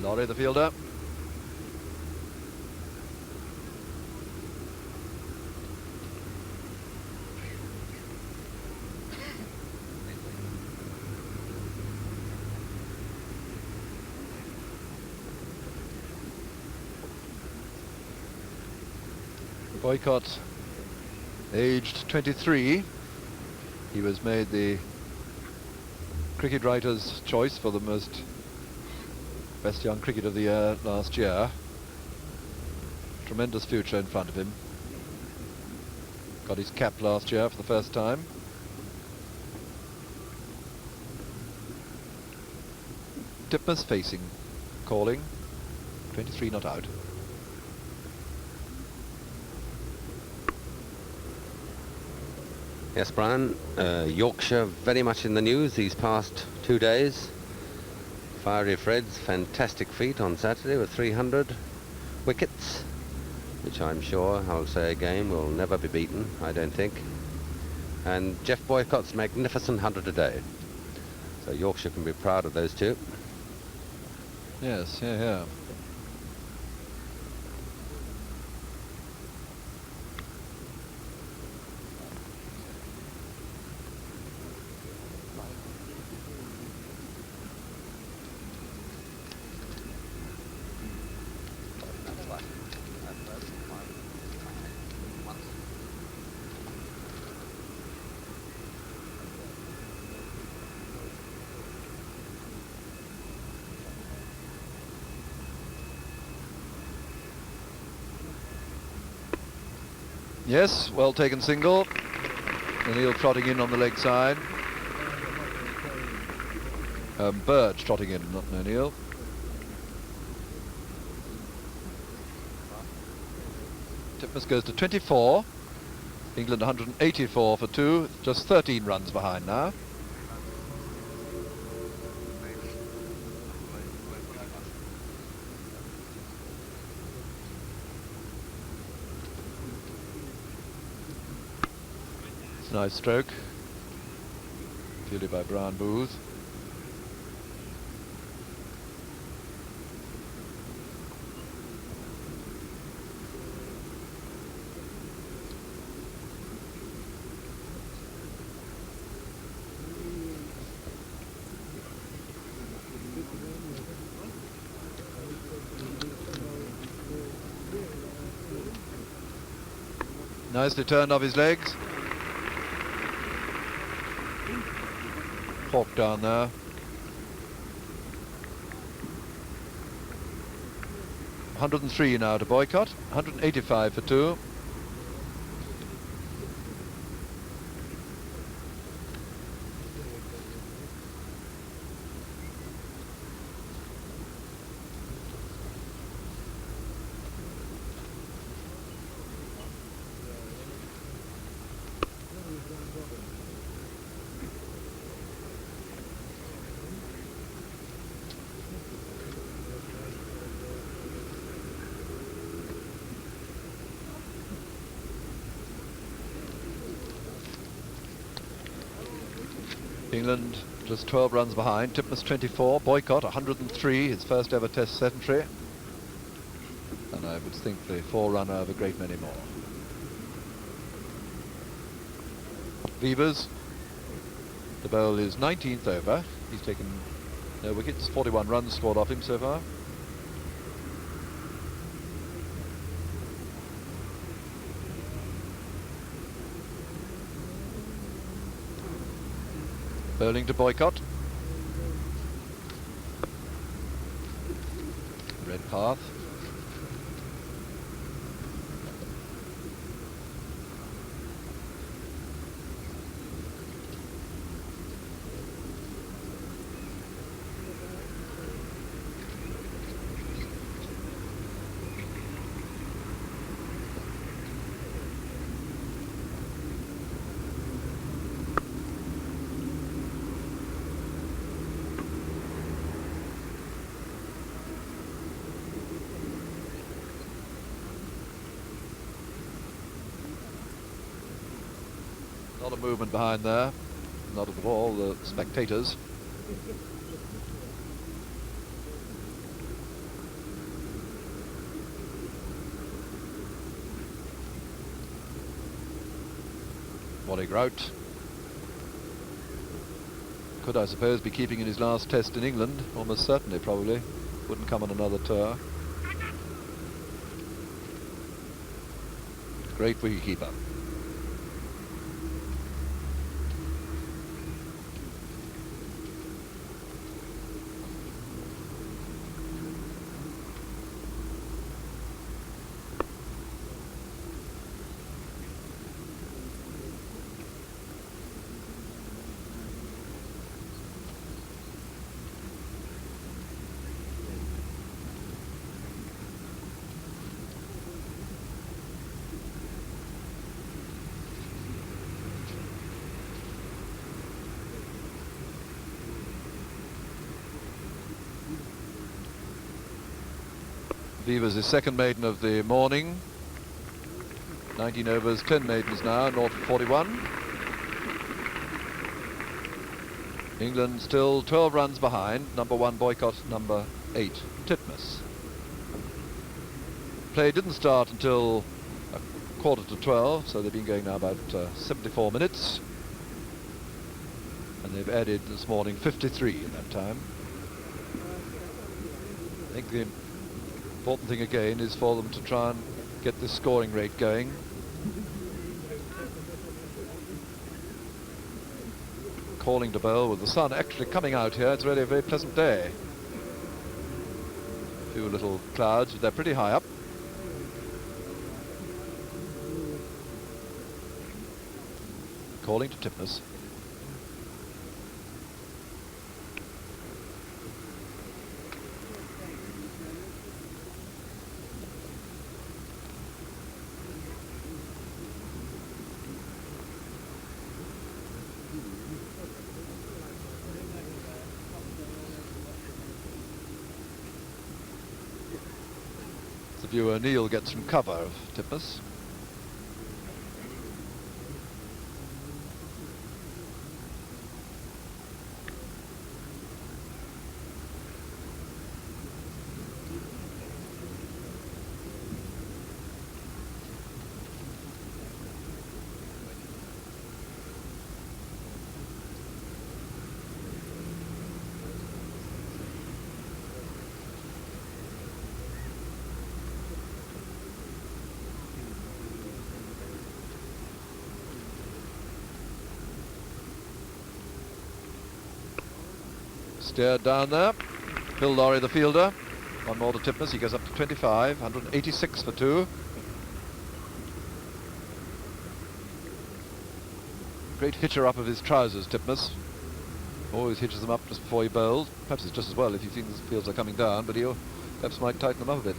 Laurie, the fielder. Boycott, aged 23. He was made the cricket writer's choice for the best young cricket of the year last year. Tremendous future in front of him. Got his cap last year for the first time. Titmus facing, calling. 23 not out. yes, Brian, Yorkshire very much in the news these past 2 days. Fiery Fred's fantastic feat on Saturday with 300 wickets, which I'm sure, I'll say again, will never be beaten, I don't think. And Geoff Boycott's magnificent 100 a day. So Yorkshire can be proud of those two. Yes, yeah. Yes, well taken single. O'Neill trotting in on the leg side. Burge trotting in, not O'Neill. Titmus goes to 24. England 184 for 2, just 13 runs behind now. It's a nice stroke, fielded by Brian Booth. Nicely turned off his legs. Hawk down there. $103 now to Boycott. 185 for 2. England just 12 runs behind. Titmus 24, Boycott 103, his first ever Test century. And I would think the forerunner of a great many more. Beavers, the bowl is 19th over. He's taken no wickets, 41 runs scored off him so far. Bowling to Boycott. Red path. A lot of movement behind there, not at all the spectators. Wally Grout could, I suppose, be keeping in his last Test in England, almost certainly, probably. Wouldn't come on another tour. Great wicketkeeper. Beavers his second maiden of the morning. 19 overs, 10 maidens now, north of 41. England still 12 runs behind. Number 1 Boycott, number 8 Titmus. Play didn't start until a quarter to 12, so they've been going now about 74 minutes. And they've added this morning 53 in that time. I think the important thing again is for them to try and get this scoring rate going. Calling to bowl with the sun actually coming out here. It's really a very pleasant day. A few little clouds, but they're pretty high up. Calling to Titmus. viewer Neil gets from cover of Titmus. Steered down there. Phil Laurie, the fielder. One more to Titmus. He goes up to 25. 186 for 2. Great hitcher up of his trousers, Titmus. Always hitches them up just before he bowls. Perhaps it's just as well if he thinks the fields are coming down, but he perhaps might tighten them up a bit.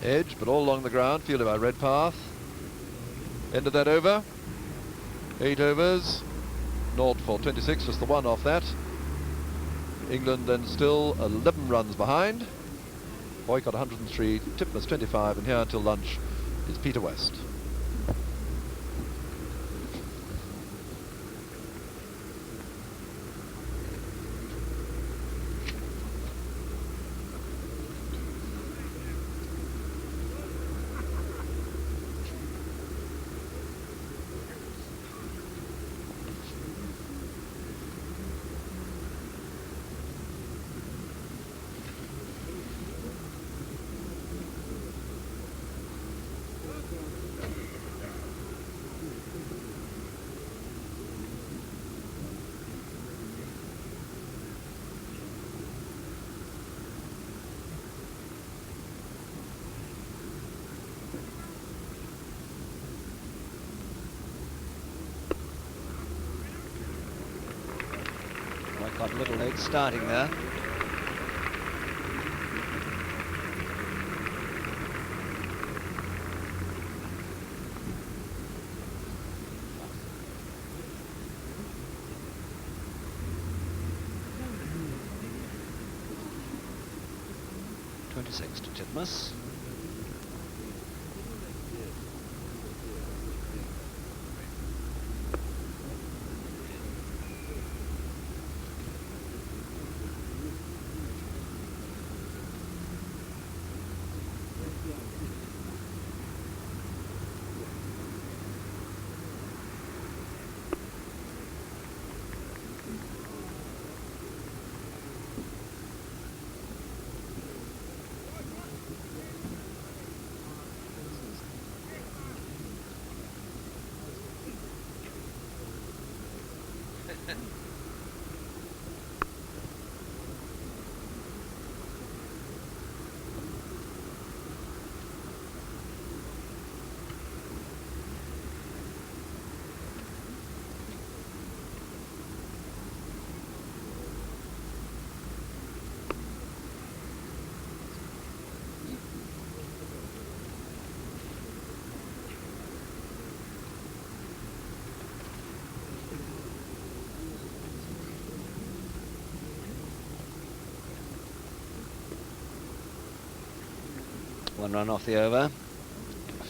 Edge, but all along the ground, fielded by Redpath. End of that over. 8 overs. 0 for 26, just the one off that. England then still 11 runs behind. Boycott 103, Titmus 25, and here until lunch is Peter West. Got a little late starting there. .26 to Titmus. One run off the over.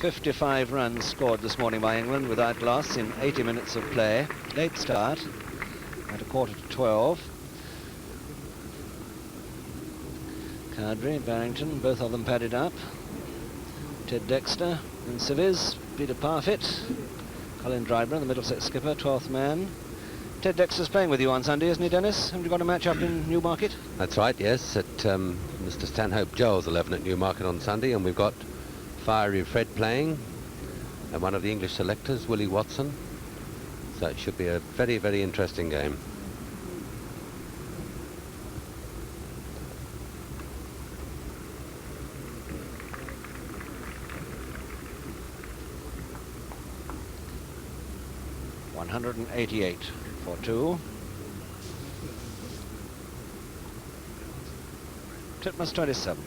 55 runs scored this morning by England without loss in 80 minutes of play. Late start at 11:45. Cowdrey, Barrington, both of them padded up. Ted Dexter and Civvies, Peter Parfitt, Colin Dryburn, the Middlesex skipper, 12th man. Ted Dexter's playing with you on Sunday, isn't he, Dennis? Haven't you got a match up in Newmarket? That's right, yes, at Mr. Stanhope Joel's 11 at Newmarket on Sunday, and we've got Fiery Fred playing, and one of the English selectors, Willie Watson. So it should be a very, very interesting game. .188 for 2. Titmus 27.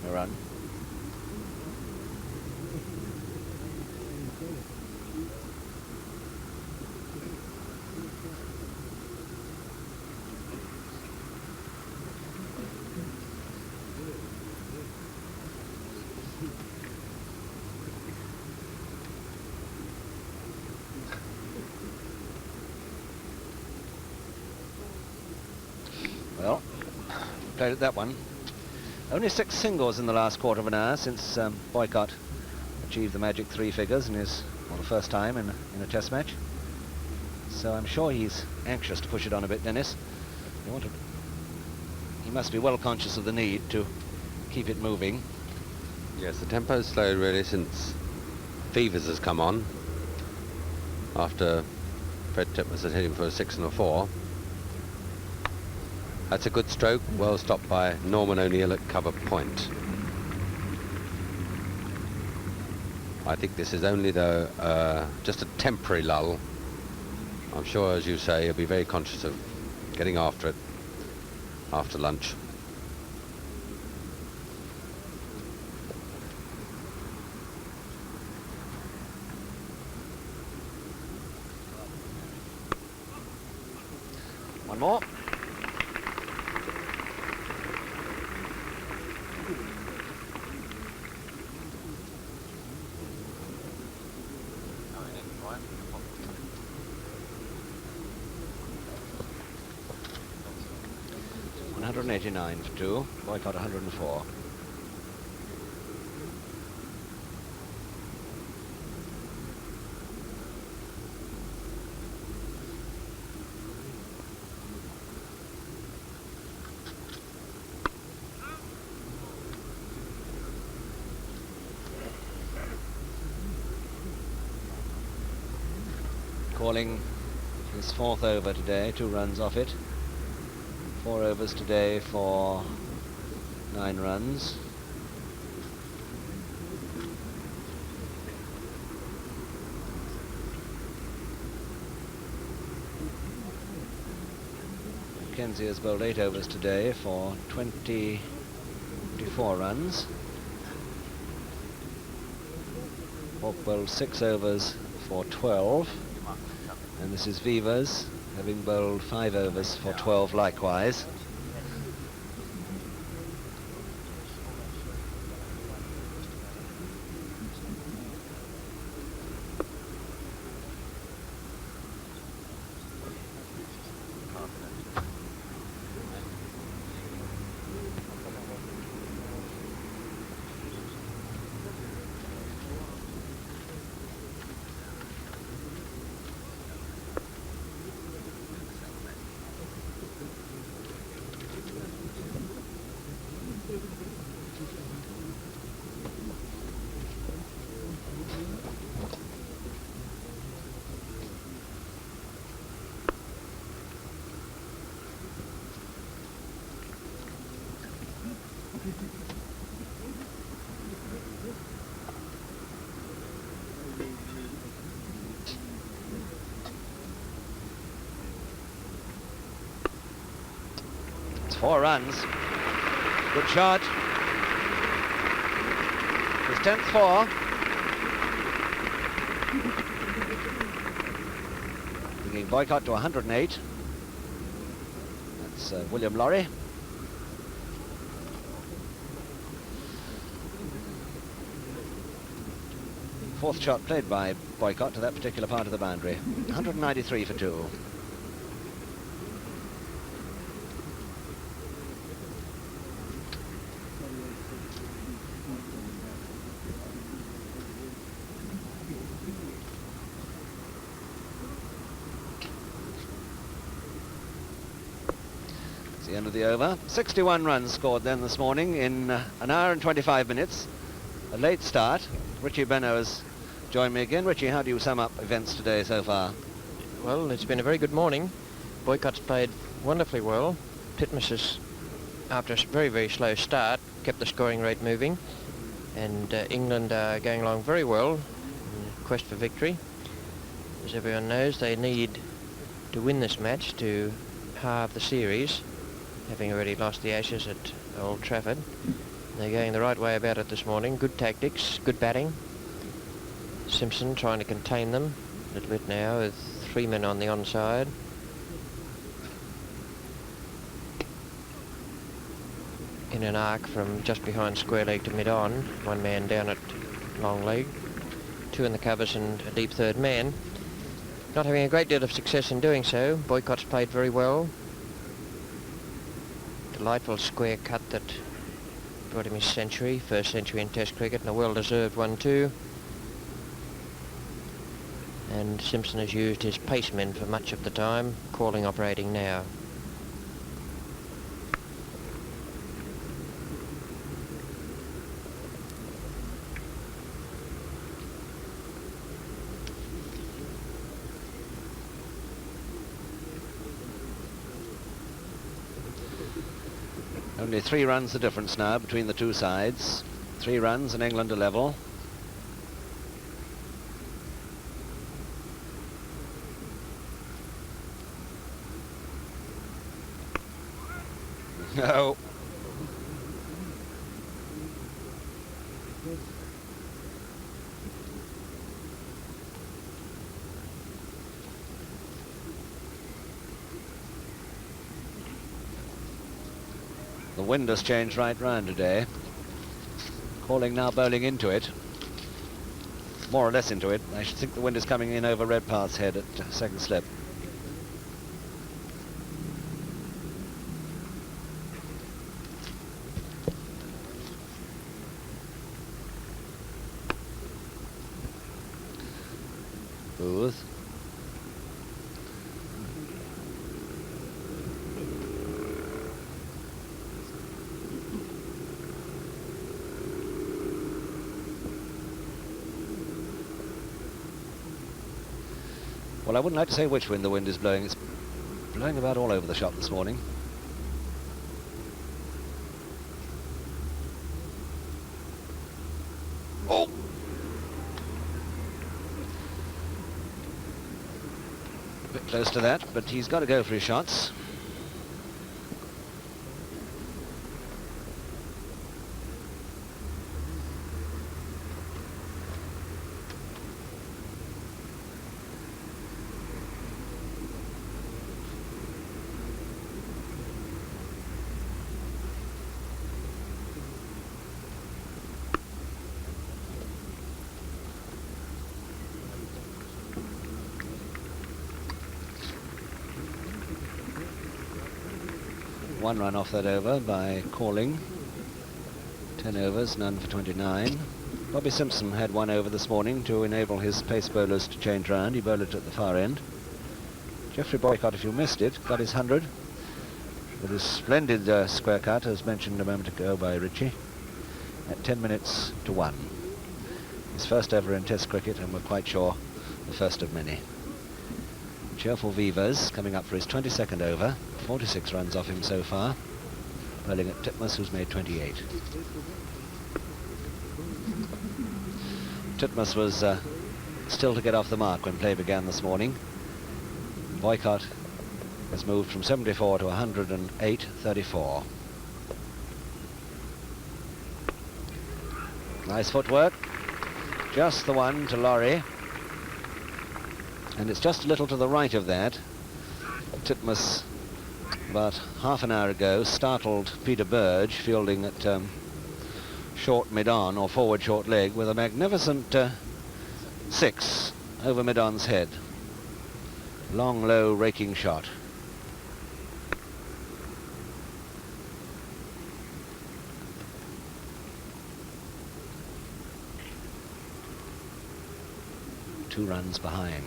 No run. Well, played at that one. Only 6 singles in the last quarter of an hour since Boycott achieved the magic 3 figures in his, well, the first time in a test match. So I'm sure he's anxious to push it on a bit, Dennis. He must be well conscious of the need to keep it moving. Yes, the tempo's slowed really since Fevers has come on, after Fred Titmus had hit him for a 6 and a 4. That's a good stroke, well stopped by Norman O'Neill at cover point. I think this is only, though, just a temporary lull. I'm sure, as you say, he'll be very conscious of getting after it after lunch. One more. .189 for 2. Boycott 104. Calling his 4th over today, 2 runs off it. 4 overs today for 9 runs. Mackenzie has bowled 8 overs today for 24 runs. Hawke bowled 6 overs for 12. And this is Vivas, having bowled 5 overs for 12 likewise. It's 4 runs. Good shot. 10th for. Bringing Boycott to 108. That's William Lorry. Fourth shot played by Boycott to that particular part of the boundary. 193 for 2. It's the end of the over. 61 runs scored then this morning in an hour and 25 minutes. A late start. Richie Benno has joined me again. Richie, how do you sum up events today so far? Well, it's been a very good morning. Boycott's played wonderfully well. Titmus has, after a very, very slow start, kept the scoring rate moving. And England are going along very well in quest for victory. As everyone knows, they need to win this match to halve the series, having already lost the Ashes at Old Trafford. They're going the right way about it this morning. Good tactics, good batting. Simpson trying to contain them a little bit now with 3 men on the onside. In an arc from just behind square leg to mid-on, 1 man down at long leg, 2 in the covers and a deep third man. Not having a great deal of success in doing so. Boycott's played very well. Delightful square cut that brought him his century, first century in Test cricket, and a well-deserved one too. And Simpson has used his pacemen for much of the time, calling operating now. Only 3 runs the difference now between the two sides. 3 runs and England are level. No. The wind has changed right round today. Calling now bowling into it. More or less into it. I should think the wind is coming in over Redpath's head at second slip. Booth. Well, I wouldn't like to say which wind the wind is blowing. It's blowing about all over the shop this morning. Oh! A bit close to that, but he's got to go for his shots. One run off that over by Calling. 10 overs, none for 29. Bobby Simpson had 1 over this morning to enable his pace bowlers to change round. He bowled it at the far end. Geoffrey Boycott, if you missed it, got his 100 with his splendid square cut, as mentioned a moment ago by Richie, at 10 minutes to 1. His first ever in Test cricket, and we're quite sure the first of many. Cheerful Vivas coming up for his 22nd over. 46 runs off him so far. Bowling at Titmus, who's made 28. Titmus was still to get off the mark when play began this morning. Boycott has moved from 74 to 108.34. Nice footwork. Just the one to Laurie. And it's just a little to the right of that. Titmus, about half an hour ago, startled Peter Burge, fielding at short mid-on, or forward short leg, with a magnificent 6 over mid-on's head. Long, low, raking shot. Two runs behind.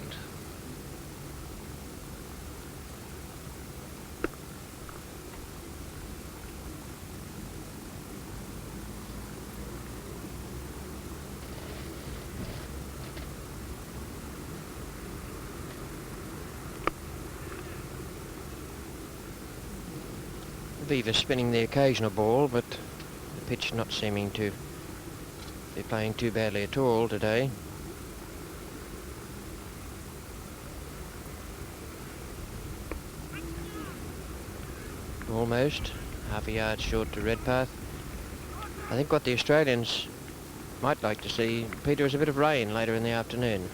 Beaver spinning the occasional ball, but the pitch not seeming to be playing too badly at all today. Almost half a yard short to Redpath. I think what the Australians might like to see, Peter, is a bit of rain later in the afternoon.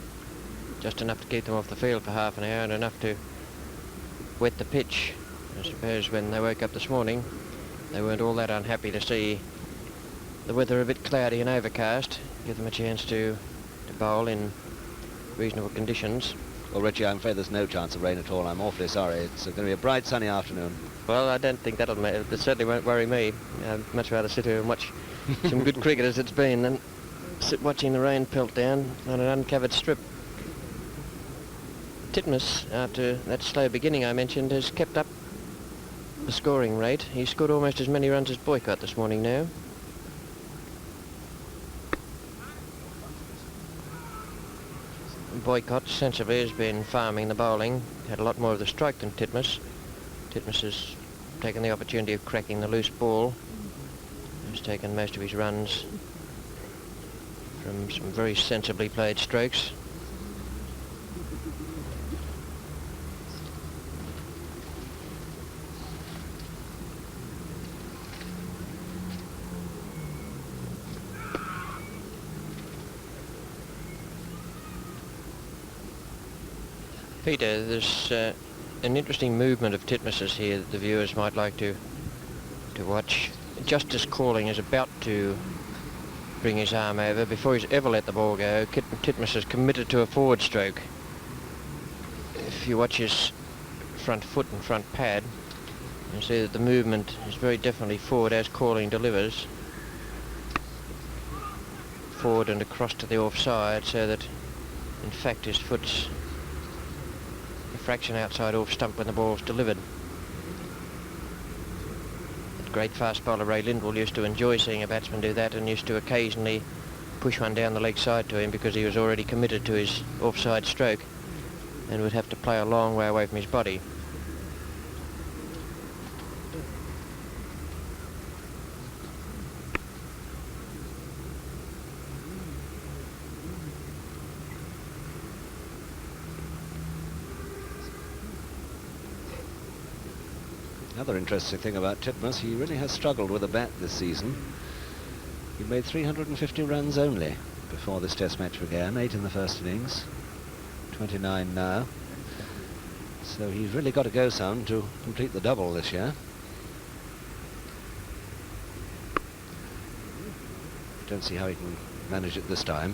Just enough to keep them off the field for half an hour and enough to wet the pitch. I suppose when they woke up this morning, they weren't all that unhappy to see the weather a bit cloudy and overcast, give them a chance to bowl in reasonable conditions. Well, Richie, I'm afraid there's no chance of rain at all. I'm awfully sorry. It's going to be a bright, sunny afternoon. Well, I don't think that'll matter. It certainly won't worry me. I'd much rather sit here and watch some good cricket as it's been than sit watching the rain pelt down on an uncovered strip. Titmus, after that slow beginning I mentioned, has kept up the scoring rate. He scored almost as many runs as Boycott this morning now. Boycott sensibly has been farming the bowling, had a lot more of the strike than Titmus. Titmus has taken the opportunity of cracking the loose ball. He's taken most of his runs from some very sensibly played strokes. Peter, there's an interesting movement of Titmus's here that the viewers might like to watch. Just as Calling is about to bring his arm over, before he's ever let the ball go, Titmus is committed to a forward stroke. If you watch his front foot and front pad, you see that the movement is very definitely forward as Calling delivers. Forward and across to the offside, so that in fact his foot's fraction outside off stump when the ball's delivered. The great fast bowler Ray Lindwall used to enjoy seeing a batsman do that, and used to occasionally push one down the leg side to him because he was already committed to his offside stroke and would have to play a long way away from his body. Another interesting thing about Titmus, he really has struggled with a bat this season. He made 350 runs only before this test match began, 8 in the first innings, 29 now. So he's really got to go some to complete the double this year. Don't see how he can manage it this time.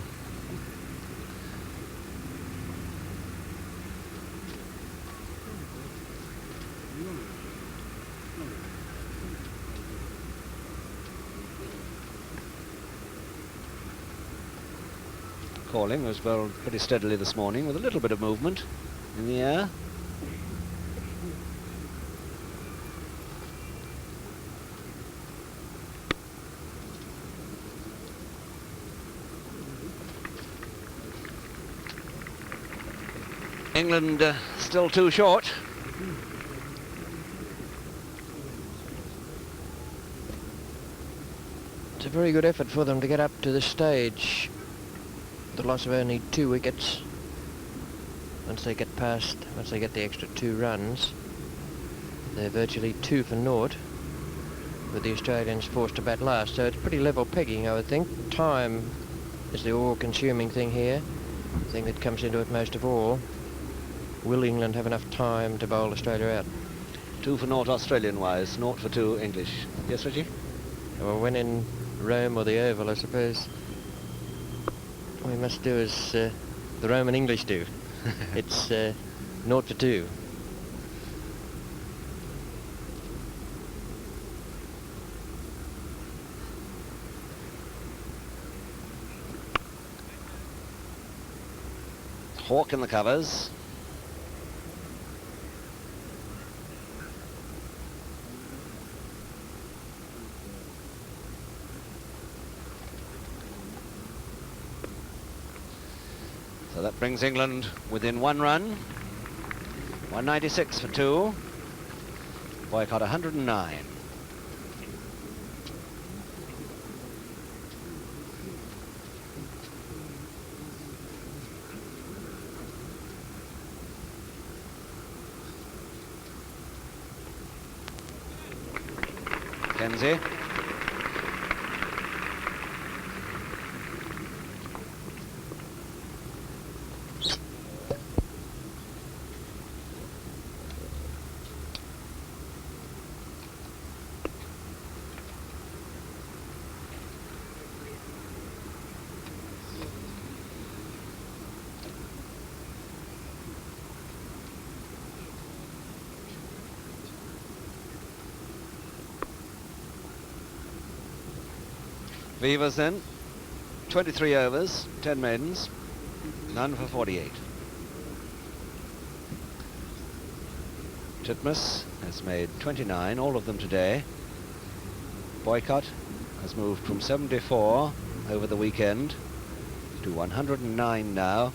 Calling was bowled pretty steadily this morning with a little bit of movement in the air. England still too short. It's a very good effort for them to get up to this stage. The loss of only 2 wickets. Once they get the extra 2 runs, they're virtually 2 for naught. with the Australians forced to bat last. So it's pretty level pegging, I would think. Time is the all-consuming thing here, the thing that comes into it most of all. Will England have enough time to bowl Australia out? 2 for 0 Australian-wise, 0 for 2 English. Yes, Reggie? Well, when in Rome or the Oval, I suppose, we must do as the Roman English do. It's 0 for 2. Hawke in the covers. So that brings England within 1 run. 196 for 2. Boycott 109. Kenzie. Vivas then, 23 overs, 10 maidens, none for 48. Titmus has made 29, all of them today. Boycott has moved from 74 over the weekend to 109 now.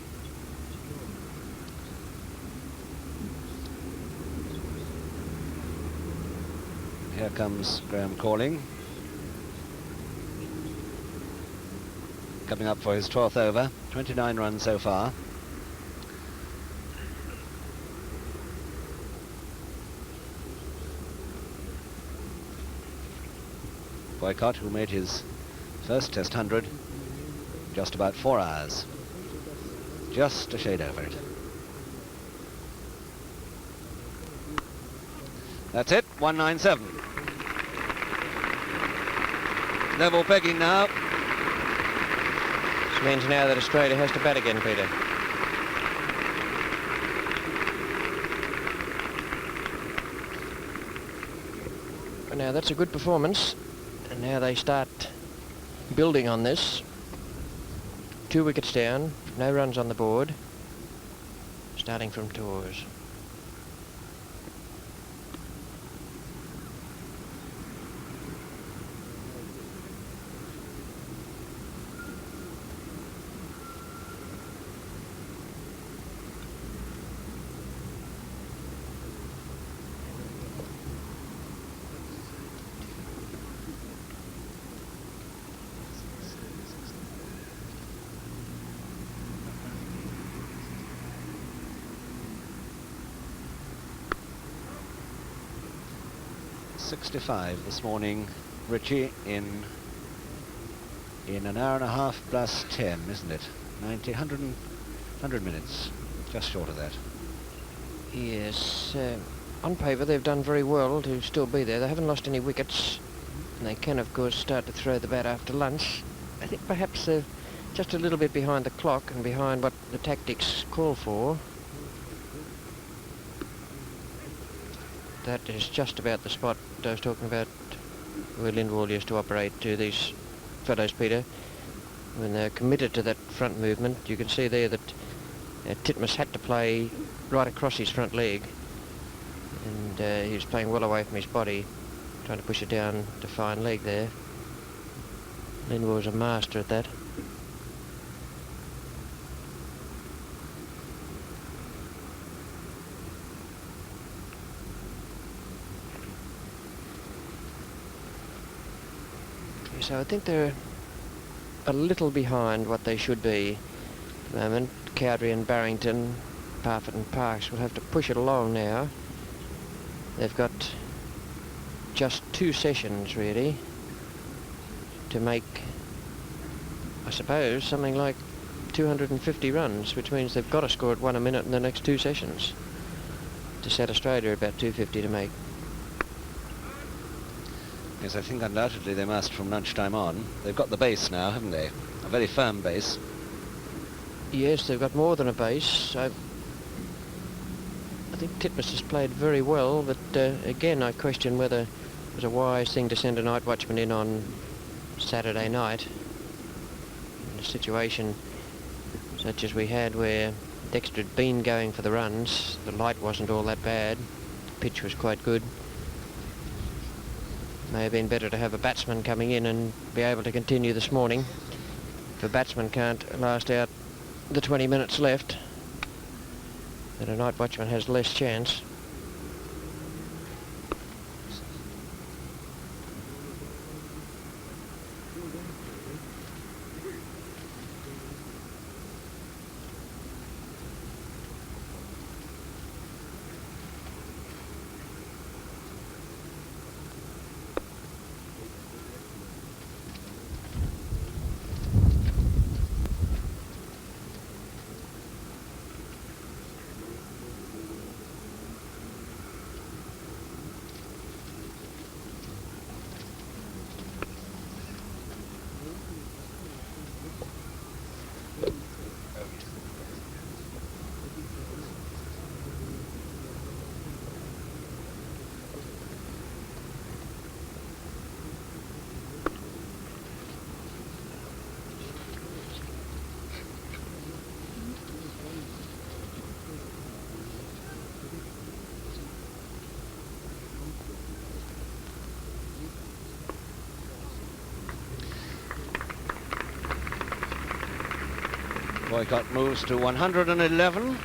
Here comes Graham calling. Coming up for his 12th over, 29 runs so far. Boycott, who made his first Test 100 just about 4 hours. Just a shade over it. That's it, 197. Level pegging now. Means now that Australia has to bat again, Peter. But now that's a good performance, and now they start building on this. 2 wickets down, no runs on the board, starting from tours. .65 this morning, Richie, in an hour and a half plus 10, isn't it? 100 minutes, just short of that. Yes, on paper they've done very well to still be there. They haven't lost any wickets, and they can of course start to throw the bat after lunch. I think perhaps they're just a little bit behind the clock and behind what the tactics call for. That is just about the spot I was talking about where Lindwall used to operate to these fellows, Peter. When they're committed to that front movement, you can see there that Titmus had to play right across his front leg, and he was playing well away from his body, trying to push it down to fine leg there. Lindwall was a master at that. So I think they're a little behind what they should be at the moment. Cowdrey and Barrington, Parfitt and Parkes will have to push it along now. They've got just 2 sessions really to make, I suppose, something like 250 runs, which means they've got to score at 1 a minute in the next 2 sessions to set Australia about 250 to make. Yes, I think undoubtedly they must from lunchtime on. They've got the base now, haven't they? A very firm base. Yes, they've got more than a base. I think Titmus has played very well, but again I question whether it was a wise thing to send a night watchman in on Saturday night in a situation such as we had where Dexter had been going for the runs. The light wasn't all that bad, the pitch was quite good. May have been better to have a batsman coming in and be able to continue this morning. If a batsman can't last out the 20 minutes left, then a night watchman has less chance. Boycott moves to 111,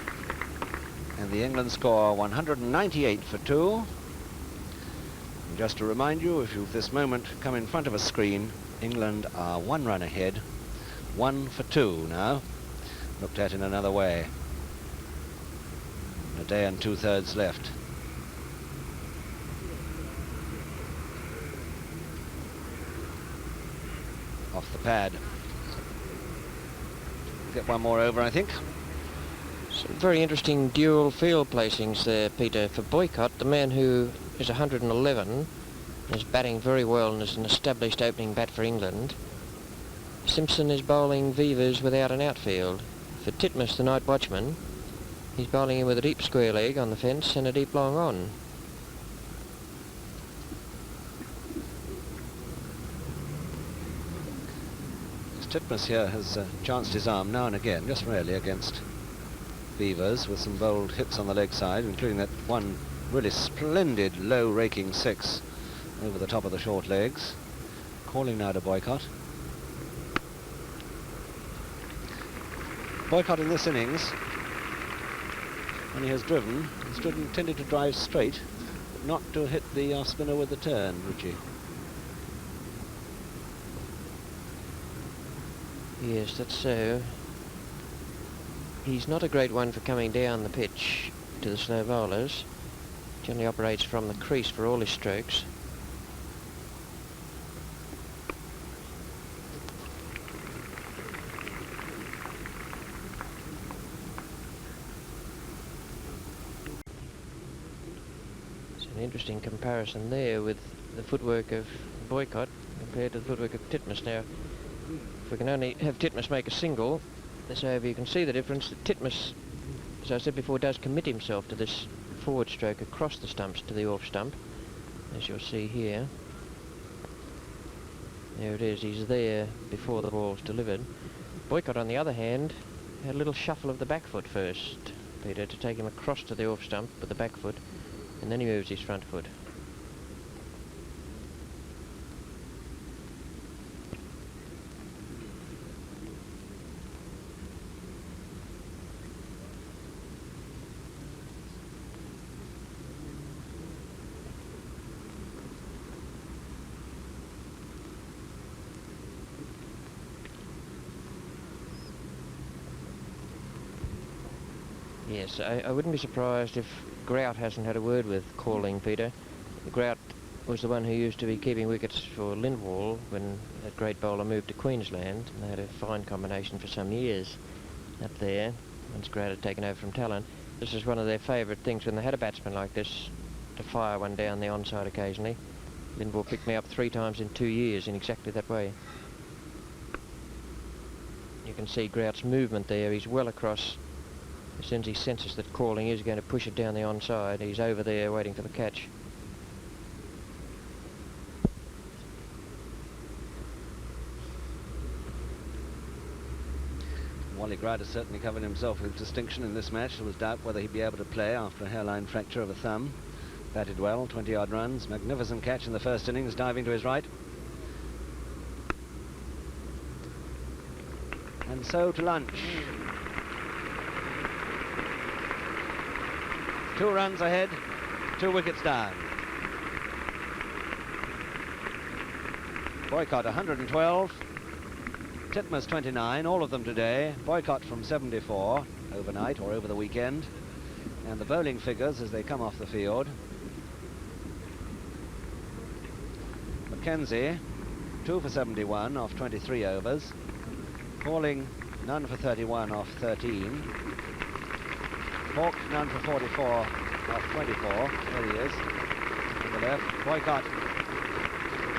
and the England score 198 for 2. And just to remind you, if you've this moment come in front of a screen, England are 1 run ahead, 1 for 2 now, looked at in another way. A day and 2/3 left. Off the pad. Get one more over, I think. Some very interesting dual field placings there, Peter. For Boycott, the man who is 111, is batting very well and is an established opening bat for England. Simpson is bowling Vivas without an outfield. For Titmus, the night watchman, he's bowling in with a deep square leg on the fence and a deep long on. Titmus here has chanced his arm now and again, just rarely, against Vivas, with some bold hits on the leg side, including that one really splendid low raking 6 over the top of the short legs. Calling now to Boycott. Boycott in this innings, when he has driven, tended to drive straight, but not to hit the off spinner with the turn, Richie. Yes, that's so. He's not a great one for coming down the pitch to the slow bowlers. Generally operates from the crease for all his strokes. It's an interesting comparison there with the footwork of Boycott compared to the footwork of Titmus. Now, if we can only have Titmus make a single, so if you can see the difference, that Titmus, as I said before, does commit himself to this forward stroke across the stumps to the off stump, as you'll see here. There it is, he's there before the ball's delivered. Boycott, on the other hand, had a little shuffle of the back foot first, Peter, to take him across to the off stump with the back foot, and then he moves his front foot. Yes, I wouldn't be surprised if Grout hasn't had a word with Calling, Peter. Grout was the one who used to be keeping wickets for Lindwall when that great bowler moved to Queensland, and they had a fine combination for some years up there once Grant had taken over from Talon. This is one of their favourite things when they had a batsman like this, to fire one down the onside occasionally. Lindwall picked me up 3 times in 2 years in exactly that way. You can see Grout's movement there. He's well across. As soon as he senses that calling is going to push it down the onside, he's over there waiting for the catch. Wally Grout has certainly covered himself with distinction in this match. There was doubt whether he'd be able to play after a hairline fracture of a thumb. Batted well, 20-odd runs. Magnificent catch in the first innings, diving to his right. And so to lunch. 2 runs ahead, 2 wickets down. Boycott 112, Titmus 29, all of them today. Boycott from 74 overnight or over the weekend. And the bowling figures as they come off the field. Mackenzie, 2 for 71 off 23 overs. Pauling, none for 31 off 13. Hawke, none for 44 off 24. There he is, to the left. Boycott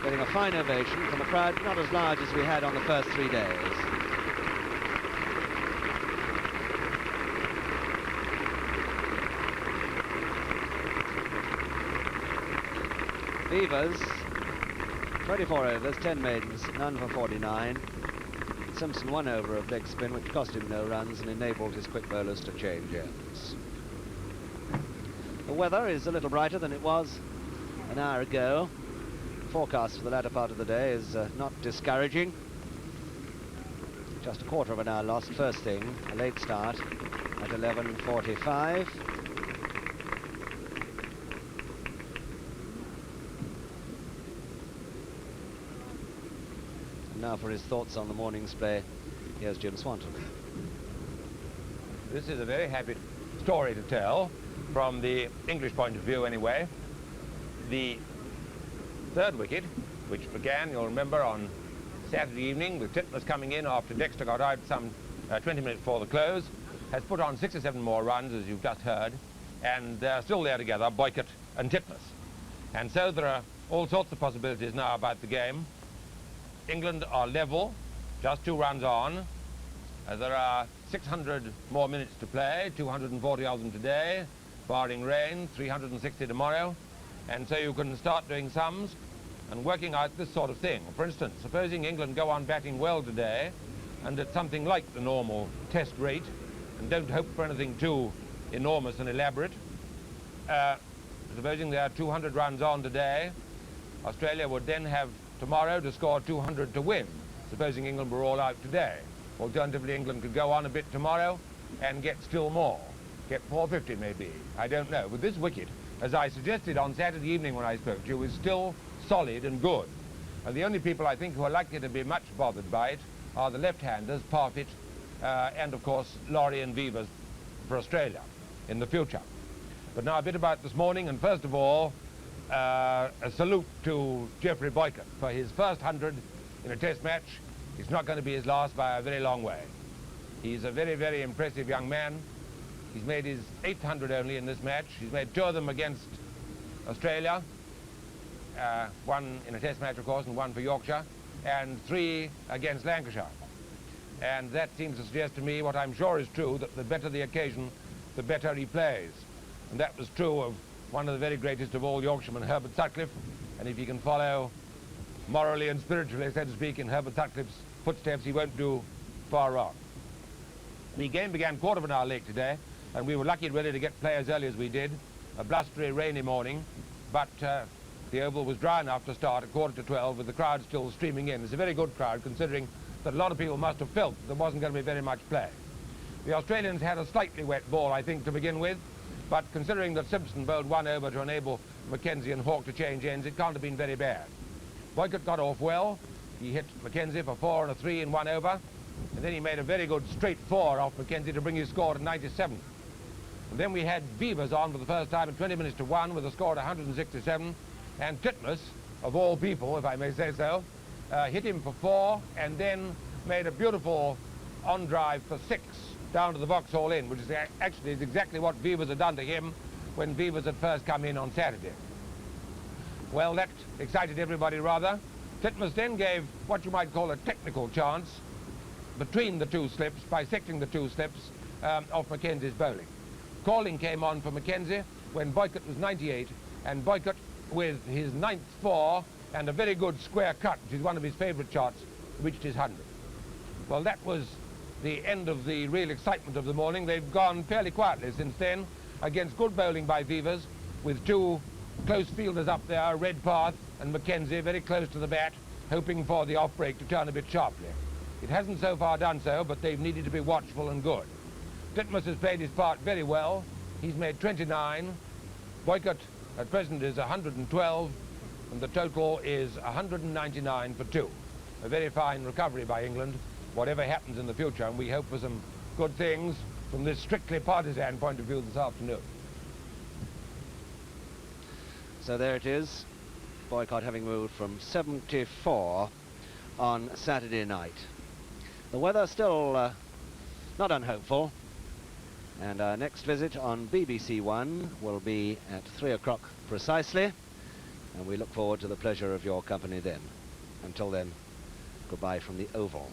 getting a fine ovation from a crowd not as large as we had on the first 3 days. Beavers, 24 overs, 10 maidens, none for 49. Simpson 1 over of leg spin, which cost him no runs and enabled his quick bowlers to change ends. The weather is a little brighter than it was an hour ago. The forecast for the latter part of the day is not discouraging. Just a quarter of an hour lost first thing, a late start at 11:45. Now for his thoughts on the morning's play, here's Jim Swanton. This is a very happy story to tell, from the English point of view anyway. The 3rd wicket, which began, you'll remember, on Saturday evening with Titmus coming in after Dexter got out some 20 minutes before the close, has put on 6 or 7 more runs, as you've just heard, and they're still there together, Boycott and Titmus. And so there are all sorts of possibilities now about the game. England are level, just 2 runs on. There are 600 more minutes to play, 240 of them today, barring rain, 360 tomorrow. And so you can start doing sums and working out this sort of thing. For instance, supposing England go on batting well today and at something like the normal test rate, and don't hope for anything too enormous and elaborate, supposing there are 200 runs on today, Australia would then have tomorrow to score 200 to win, supposing England were all out today. Alternatively, England could go on a bit tomorrow and get still more, get 450 maybe, I don't know. But this wicket, as I suggested on Saturday evening when I spoke to you, is still solid and good. And the only people I think who are likely to be much bothered by it are the left-handers, Parfitt, and of course Laurie and Vivers for Australia in the future. But now a bit about this morning, and first of all, a salute to Geoffrey Boycott for his first 100 in a test match. It's not going to be his last by a very long way. He's a very, very impressive young man. He's made his 800 only in this match. He's made 2 of them against Australia, 1 in a test match, of course, and 1 for Yorkshire, and 3 against Lancashire. And that seems to suggest to me what I'm sure is true, that the better the occasion, the better he plays. And that was true of one of the very greatest of all Yorkshiremen, Herbert Sutcliffe, and if he can follow morally and spiritually, so to speak, in Herbert Sutcliffe's footsteps, he won't do far wrong. The game began quarter of an hour late today, and we were lucky really to get play as early as we did. A blustery, rainy morning, but the Oval was dry enough to start at 11:45 with the crowd still streaming in. It's a very good crowd, considering that a lot of people must have felt there wasn't going to be very much play. The Australians had a slightly wet ball, I think, to begin with, but considering that Simpson bowled 1 over to enable Mackenzie and Hawke to change ends, it can't have been very bad. Boycott got off well. He hit Mackenzie for 4 and a 3 in 1 over, and then he made a very good straight 4 off Mackenzie to bring his score to 97. And then we had Beavers on for the first time at 20 minutes to 1 with a score at 167, And Titmus, of all people, if I may say so, hit him for 4 and then made a beautiful on-drive for 6 down to the Vauxhall Inn, which is actually is exactly what Beavers had done to him when Beavers had first come in on Saturday. Well, that excited everybody rather. Titmus then gave what you might call a technical chance between the 2 slips, bisecting the 2 slips of Mackenzie's bowling. Calling came on for Mackenzie when Boycott was 98, and Boycott, with his 9th 4 and a very good square cut, which is one of his favourite shots, reached his 100. Well, that was the end of the real excitement of the morning. They've gone fairly quietly since then, against good bowling by Beavers, with 2 close fielders up there, Redpath and Mackenzie, very close to the bat, hoping for the off-break to turn a bit sharply. It hasn't so far done so, but they've needed to be watchful and good. Titmus has played his part very well. He's made 29. Boycott at present is 112, and the total is 199 for 2. A very fine recovery by England, whatever happens in the future, and we hope for some good things from this strictly partisan point of view this afternoon. So there it is, Boycott having moved from 74 on Saturday night. The weather still not unhopeful, and our next visit on BBC One will be at 3 o'clock precisely, and we look forward to the pleasure of your company then. Until then, goodbye from the Oval.